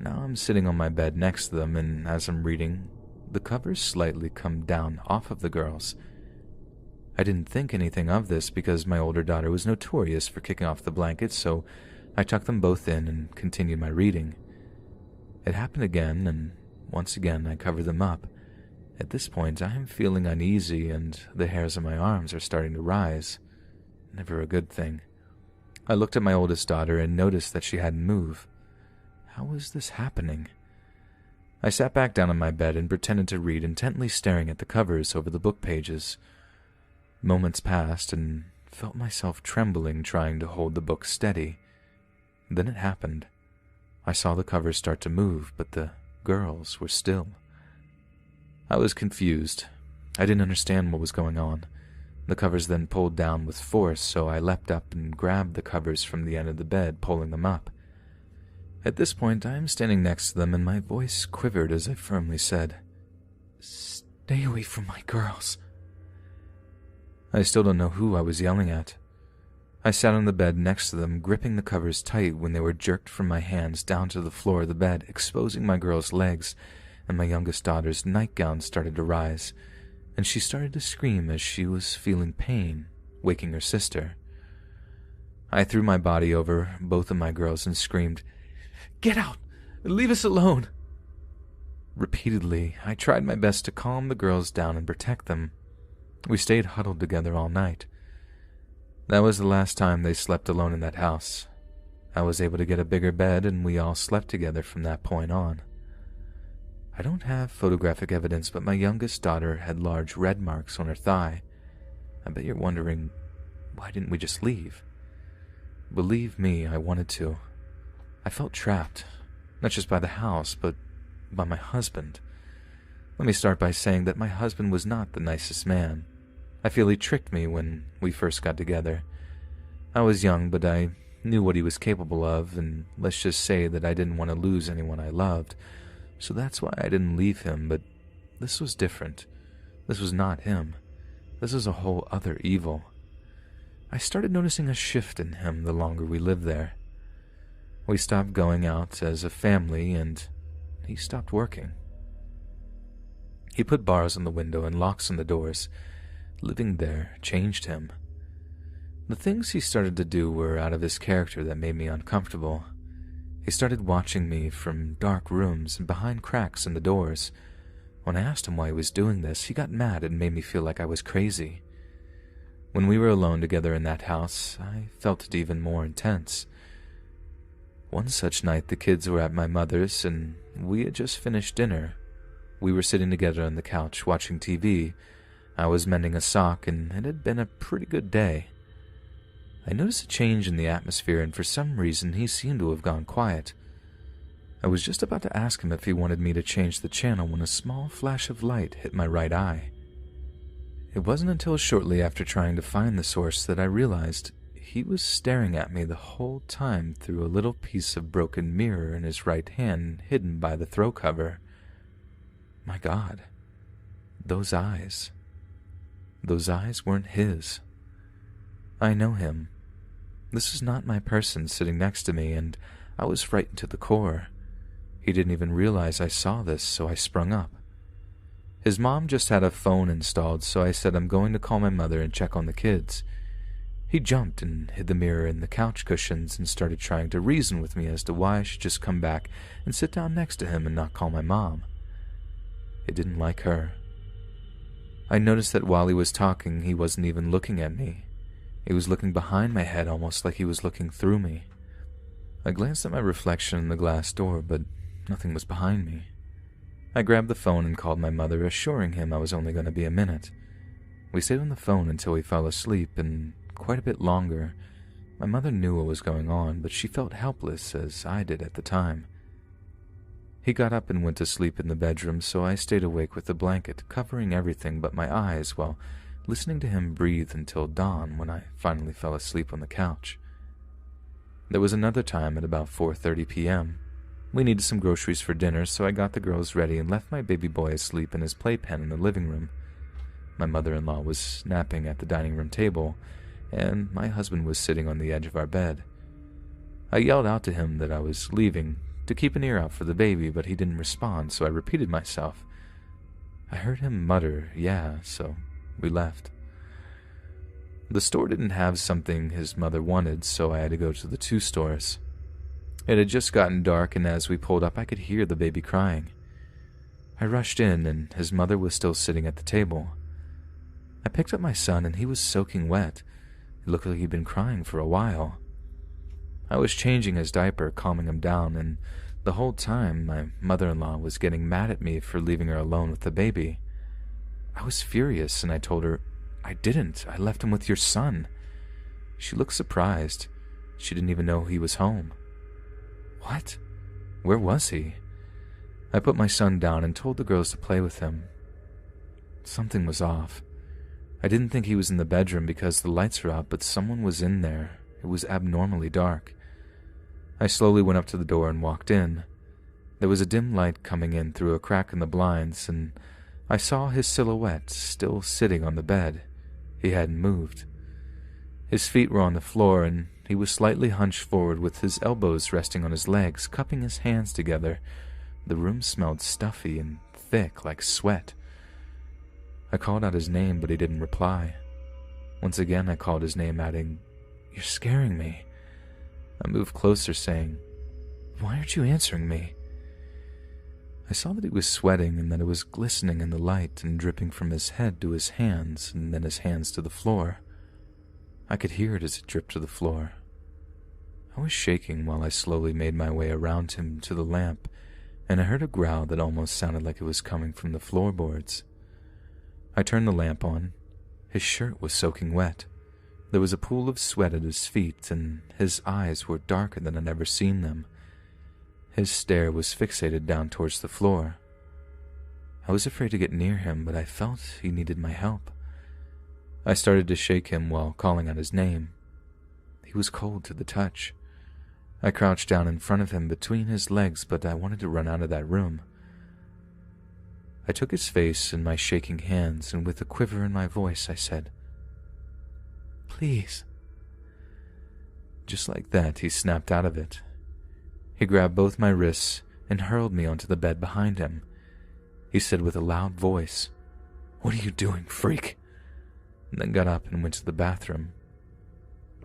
[SPEAKER 1] Now I'm sitting on my bed next to them, and as I'm reading, the covers slightly come down off of the girls. I didn't think anything of this because my older daughter was notorious for kicking off the blankets, so I tucked them both in and continued my reading. It happened again, and once again I covered them up. At this point, I am feeling uneasy, and the hairs on my arms are starting to rise. Never a good thing. I looked at my oldest daughter and noticed that she hadn't moved. How was this happening? I sat back down on my bed and pretended to read, intently staring at the covers over the book pages. Moments passed and felt myself trembling, trying to hold the book steady. Then it happened. I saw the covers start to move, but the girls were still. I was confused. I didn't understand what was going on. The covers then pulled down with force, so I leapt up and grabbed the covers from the end of the bed, pulling them up. At this point, I am standing next to them, and my voice quivered as I firmly said, "Stay away from my girls." I still don't know who I was yelling at. I sat on the bed next to them, gripping the covers tight when they were jerked from my hands down to the floor of the bed, exposing my girl's legs, and my youngest daughter's nightgown started to rise, and she started to scream as she was feeling pain, waking her sister. I threw my body over both of my girls and screamed, "Get out! Leave us alone!" Repeatedly, I tried my best to calm the girls down and protect them. We stayed huddled together all night. That was the last time they slept alone in that house. I was able to get a bigger bed, and we all slept together from that point on. I don't have photographic evidence, but my youngest daughter had large red marks on her thigh. I bet you're wondering, why didn't we just leave? Believe me, I wanted to. I felt trapped, not just by the house, but by my husband. Let me start by saying that my husband was not the nicest man. I feel he tricked me when we first got together. I was young, but I knew what he was capable of, and let's just say that I didn't want to lose anyone I loved, so that's why I didn't leave him. But this was different. This was not him. This was a whole other evil. I started noticing a shift in him the longer we lived there. We stopped going out as a family, and he stopped working. He put bars on the window and locks on the doors. Living there changed him. The things he started to do were out of his character that made me uncomfortable. He started watching me from dark rooms and behind cracks in the doors. When I asked him why he was doing this, he got mad and made me feel like I was crazy. When we were alone together in that house, I felt it even more intense. One such night, the kids were at my mother's, and we had just finished dinner. We were sitting together on the couch watching TV. I was mending a sock, and it had been a pretty good day. I noticed a change in the atmosphere, and for some reason he seemed to have gone quiet. I was just about to ask him if he wanted me to change the channel when a small flash of light hit my right eye. It wasn't until shortly after trying to find the source that I realized he was staring at me the whole time through a little piece of broken mirror in his right hand hidden by the throw cover. My God, those eyes. Those eyes weren't his. I know him. This is not my person sitting next to me, and I was frightened to the core. He didn't even realize I saw this, so I sprung up. His mom just had a phone installed, so I said I'm going to call my mother and check on the kids. He jumped and hid the mirror in the couch cushions and started trying to reason with me as to why I should just come back and sit down next to him and not call my mom. It didn't like her. I noticed that while he was talking, he wasn't even looking at me. He was looking behind my head, almost like he was looking through me. I glanced at my reflection in the glass door, but nothing was behind me. I grabbed the phone and called my mother, assuring him I was only going to be a minute. We stayed on the phone until he fell asleep, and quite a bit longer. My mother knew what was going on, but she felt helpless, as I did at the time. He got up and went to sleep in the bedroom, so I stayed awake with the blanket, covering everything but my eyes while listening to him breathe until dawn, when I finally fell asleep on the couch. There was another time at about 4:30 p.m. We needed some groceries for dinner, so I got the girls ready and left my baby boy asleep in his playpen in the living room. My mother-in-law was napping at the dining room table, and my husband was sitting on the edge of our bed. I yelled out to him that I was leaving, to keep an ear out for the baby, but he didn't respond, so I repeated myself. I heard him mutter, "Yeah," so we left. The store didn't have something his mother wanted, so I had to go to the two stores. It had just gotten dark, and as we pulled up, I could hear the baby crying. I rushed in, and his mother was still sitting at the table. I picked up my son, and he was soaking wet. It looked like he'd been crying for a while. I was changing his diaper, calming him down, and the whole time my mother-in-law was getting mad at me for leaving her alone with the baby. I was furious, and I told her, "I didn't. I left him with your son." She looked surprised. She didn't even know he was home. What? Where was he? I put my son down and told the girls to play with him. Something was off. I didn't think he was in the bedroom because the lights were out, but someone was in there. It was abnormally dark. I slowly went up to the door and walked in. There was a dim light coming in through a crack in the blinds, and I saw his silhouette still sitting on the bed. He hadn't moved. His feet were on the floor, and he was slightly hunched forward with his elbows resting on his legs, cupping his hands together. The room smelled stuffy and thick like sweat. I called out his name, but he didn't reply. Once again I called his name, adding, "You're scaring me." I moved closer, saying, "Why aren't you answering me?" I saw that he was sweating and that it was glistening in the light and dripping from his head to his hands and then his hands to the floor. I could hear it as it dripped to the floor. I was shaking while I slowly made my way around him to the lamp, and I heard a growl that almost sounded like it was coming from the floorboards. I turned the lamp on. His shirt was soaking wet. There was a pool of sweat at his feet, and his eyes were darker than I'd ever seen them. His stare was fixated down towards the floor. I was afraid to get near him, but I felt he needed my help. I started to shake him while calling out his name. He was cold to the touch. I crouched down in front of him between his legs, but I wanted to run out of that room. I took his face in my shaking hands, and with a quiver in my voice, I said, "Please." Just like that, he snapped out of it. He grabbed both my wrists and hurled me onto the bed behind him. He said with a loud voice, "What are you doing, freak?" and then got up and went to the bathroom.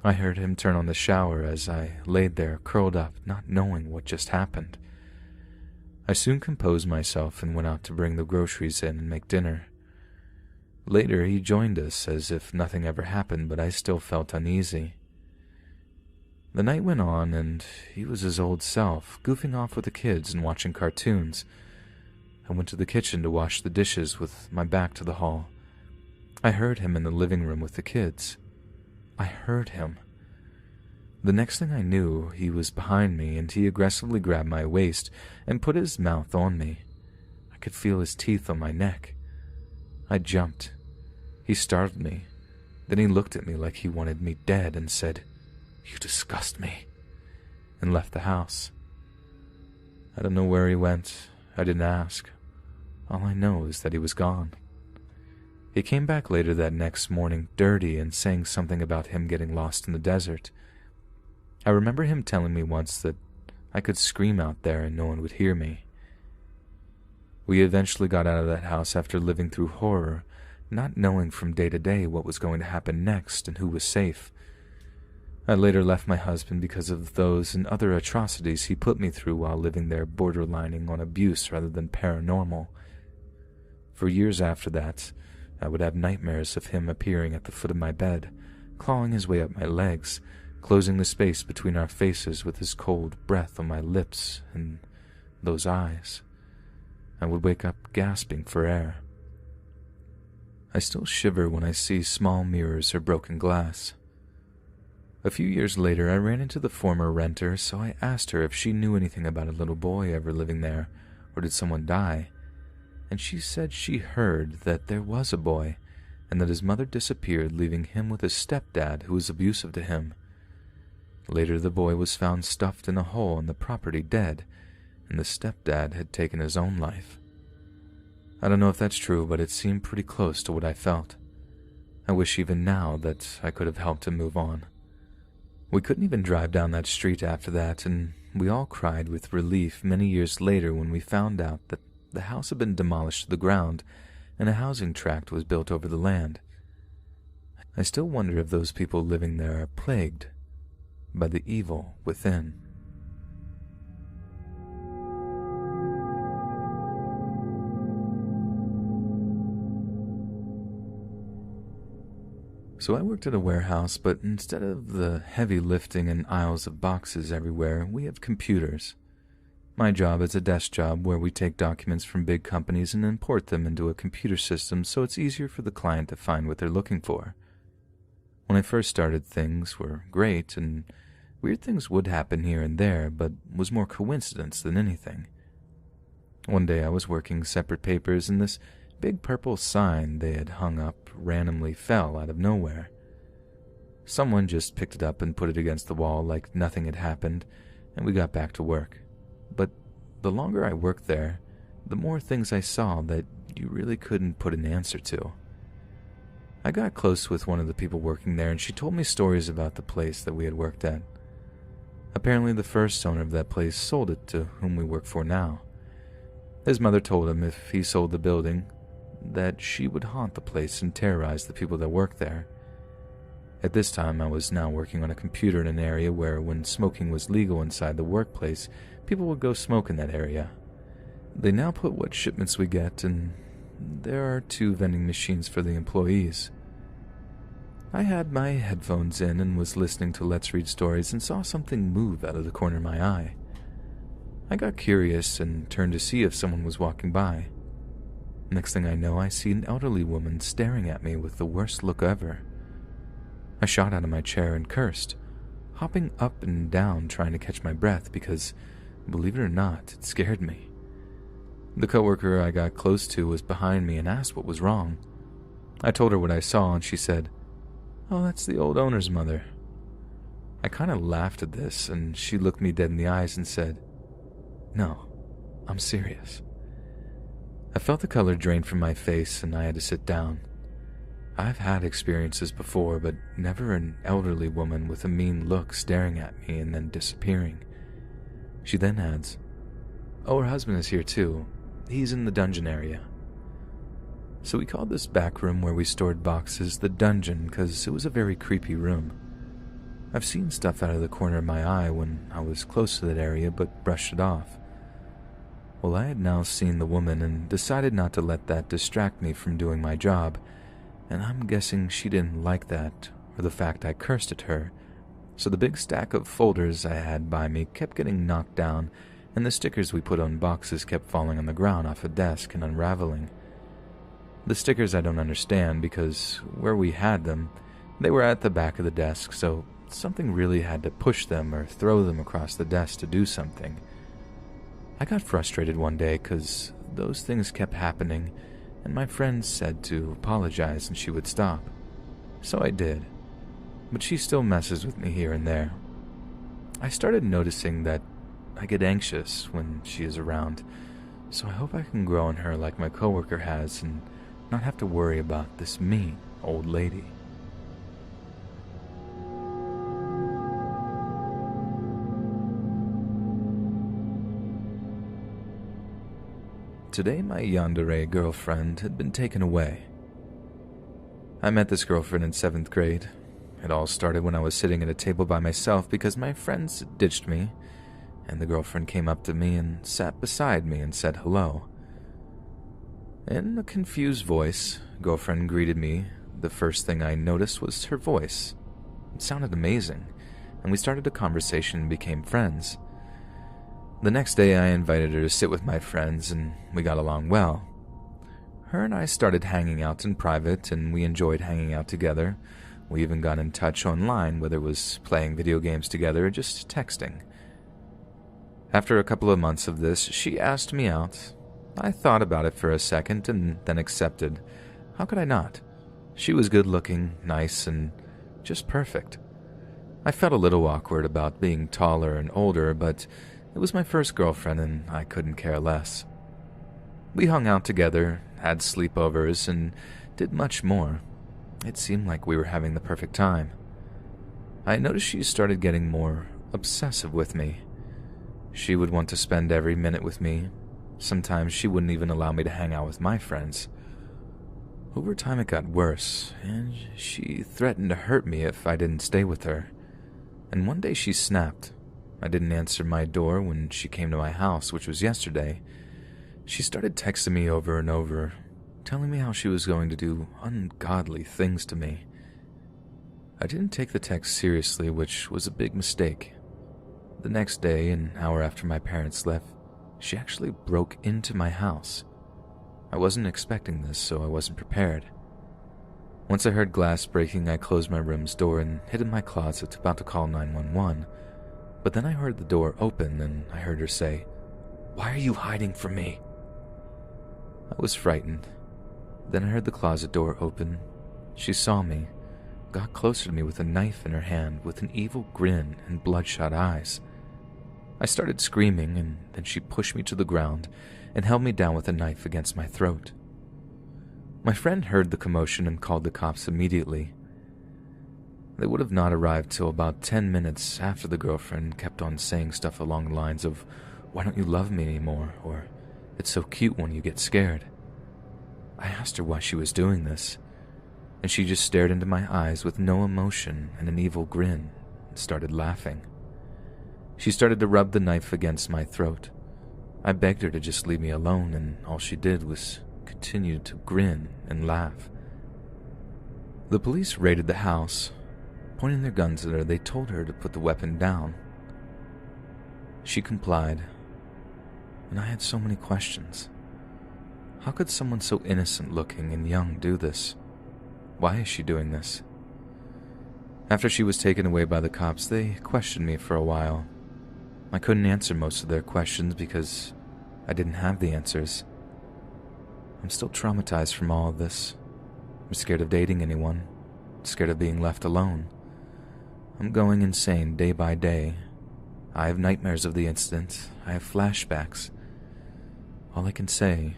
[SPEAKER 1] I heard him turn on the shower as I laid there curled up, not knowing what just happened. I soon composed myself and went out to bring the groceries in and make dinner. Later, he joined us as if nothing ever happened, but I still felt uneasy. The night went on, and he was his old self, goofing off with the kids and watching cartoons. I went to the kitchen to wash the dishes with my back to the hall. I heard him in the living room with the kids. I heard him. The next thing I knew, he was behind me, and he aggressively grabbed my waist and put his mouth on me. I could feel his teeth on my neck. I jumped. He startled me. Then he looked at me like he wanted me dead and said, "You disgust me," and left the house. I don't know where he went. I didn't ask. All I know is that he was gone. He came back later that next morning, dirty, and saying something about him getting lost in the desert. I remember him telling me once that I could scream out there and no one would hear me. We eventually got out of that house after living through horror, not knowing from day to day what was going to happen next and who was safe. I later left my husband because of those and other atrocities he put me through while living there, borderlining on abuse rather than paranormal. For years after that, I would have nightmares of him appearing at the foot of my bed, clawing his way up my legs, closing the space between our faces with his cold breath on my lips and those eyes. I would wake up gasping for air. I still shiver when I see small mirrors or broken glass. A few years later, I ran into the former renter, so I asked her if she knew anything about a little boy ever living there, or did someone die, and she said she heard that there was a boy, and that his mother disappeared, leaving him with his stepdad who was abusive to him. Later, the boy was found stuffed in a hole in the property dead, and the stepdad had taken his own life. I don't know if that's true, but it seemed pretty close to what I felt. I wish even now that I could have helped him move on. We couldn't even drive down that street after that, and we all cried with relief many years later when we found out that the house had been demolished to the ground and a housing tract was built over the land. I still wonder if those people living there are plagued by the evil within. So I worked at a warehouse, but instead of the heavy lifting and aisles of boxes everywhere, we have computers. My job is a desk job where we take documents from big companies and import them into a computer system so it's easier for the client to find what they're looking for. When I first started, things were great, and weird things would happen here and there, but was more coincidence than anything. One day I was working separate papers, and this big purple sign they had hung up randomly fell out of nowhere. Someone just picked it up and put it against the wall like nothing had happened, and we got back to work. But the longer I worked there, the more things I saw that you really couldn't put an answer to. I got close with one of the people working there, and she told me stories about the place that we had worked at. Apparently the first owner of that place sold it to whom we work for now. His mother told him if he sold the building, that she would haunt the place and terrorize the people that worked there. At this time, I was now working on a computer in an area where, when smoking was legal inside the workplace, people would go smoke in that area. They now put what shipments we get, and there are 2 vending machines for the employees. I had my headphones in and was listening to Let's Read Stories and saw something move out of the corner of my eye. I got curious and turned to see if someone was walking by. Next thing I know, I see an elderly woman staring at me with the worst look ever. I shot out of my chair and cursed, hopping up and down trying to catch my breath because, believe it or not, it scared me. The coworker I got close to was behind me and asked what was wrong. I told her what I saw, and she said, "Oh, that's the old owner's mother." I kind of laughed at this, and she looked me dead in the eyes and said, "No, I'm serious." I felt the color drain from my face, and I had to sit down. I've had experiences before, but never an elderly woman with a mean look staring at me and then disappearing. She then adds, "Oh, her husband is here too. He's in the dungeon area." So we called this back room where we stored boxes the dungeon because it was a very creepy room. I've seen stuff out of the corner of my eye when I was close to that area, but brushed it off. Well, I had now seen the woman and decided not to let that distract me from doing my job, and I'm guessing she didn't like that or the fact I cursed at her, so the big stack of folders I had by me kept getting knocked down, and the stickers we put on boxes kept falling on the ground off a desk and unraveling. The stickers I don't understand because where we had them, they were at the back of the desk, so something really had to push them or throw them across the desk to do something. I got frustrated one day because those things kept happening, and my friend said to apologize and she would stop. So I did, but she still messes with me here and there. I started noticing that I get anxious when she is around, so I hope I can grow on her like my coworker has and not have to worry about this mean old lady. Today, my yandere girlfriend had been taken away. I met this girlfriend in 7th grade. It all started when I was sitting at a table by myself because my friends ditched me, and the girlfriend came up to me and sat beside me and said hello. In a confused voice, girlfriend greeted me. The first thing I noticed was her voice. It sounded amazing, and we started a conversation and became friends. The next day I invited her to sit with my friends, and we got along well. Her and I started hanging out in private, and we enjoyed hanging out together. We even got in touch online, whether it was playing video games together or just texting. After a couple of months of this, she asked me out. I thought about it for a second and then accepted. How could I not? She was good-looking, nice, and just perfect. I felt a little awkward about being taller and older, but it was my first girlfriend and I couldn't care less. We hung out together, had sleepovers, and did much more. It seemed like we were having the perfect time. I noticed she started getting more obsessive with me. She would want to spend every minute with me. Sometimes she wouldn't even allow me to hang out with my friends. Over time it got worse, and she threatened to hurt me if I didn't stay with her. And one day she snapped. I didn't answer my door when she came to my house, which was yesterday. She started texting me over and over, telling me how she was going to do ungodly things to me. I didn't take the text seriously, which was a big mistake. The next day, an hour after my parents left, she actually broke into my house. I wasn't expecting this, so I wasn't prepared. Once I heard glass breaking, I closed my room's door and hid in my closet, about to call 911. But then I heard the door open and I heard her say, "Why are you hiding from me?" I was frightened. Then I heard the closet door open. She saw me, got closer to me with a knife in her hand with an evil grin and bloodshot eyes. I started screaming, and then she pushed me to the ground and held me down with a knife against my throat. My friend heard the commotion and called the cops immediately. They would have not arrived till about 10 minutes after the girlfriend kept on saying stuff along the lines of, "Why don't you love me anymore?" or "It's so cute when you get scared." I asked her why she was doing this, and she just stared into my eyes with no emotion and an evil grin and started laughing. She started to rub the knife against my throat. I begged her to just leave me alone, and all she did was continue to grin and laugh. The police raided the house. Pointing their guns at her, they told her to put the weapon down. She complied, and I had so many questions. How could someone so innocent-looking and young do this? Why is she doing this? After she was taken away by the cops, they questioned me for a while. I couldn't answer most of their questions because I didn't have the answers. I'm still traumatized from all of this. I'm scared of dating anyone, scared of being left alone. I'm going insane day by day. I have nightmares of the incident. I have flashbacks. All I can say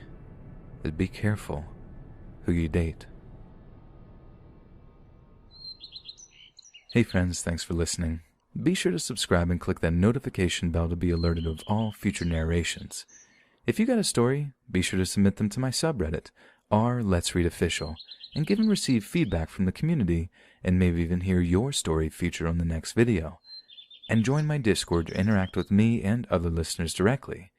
[SPEAKER 1] is be careful who you date. Hey friends, thanks for listening. Be sure to subscribe and click that notification bell to be alerted of all future narrations. If you got a story, be sure to submit them to my subreddit, r/Let'sReadOfficial, and give and receive feedback from the community, and maybe even hear your story featured on the next video. And join my Discord to interact with me and other listeners directly.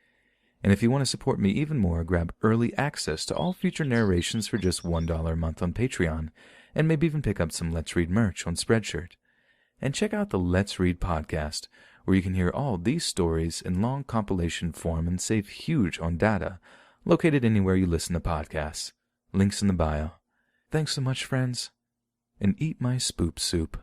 [SPEAKER 1] And if you want to support me even more, grab early access to all future narrations for just $1 a month on Patreon, and maybe even pick up some Let's Read merch on Spreadshirt. And check out the Let's Read podcast, where you can hear all these stories in long compilation form and save huge on data, located anywhere you listen to podcasts. Links in the bio. Thanks so much, friends, and eat my spoop soup.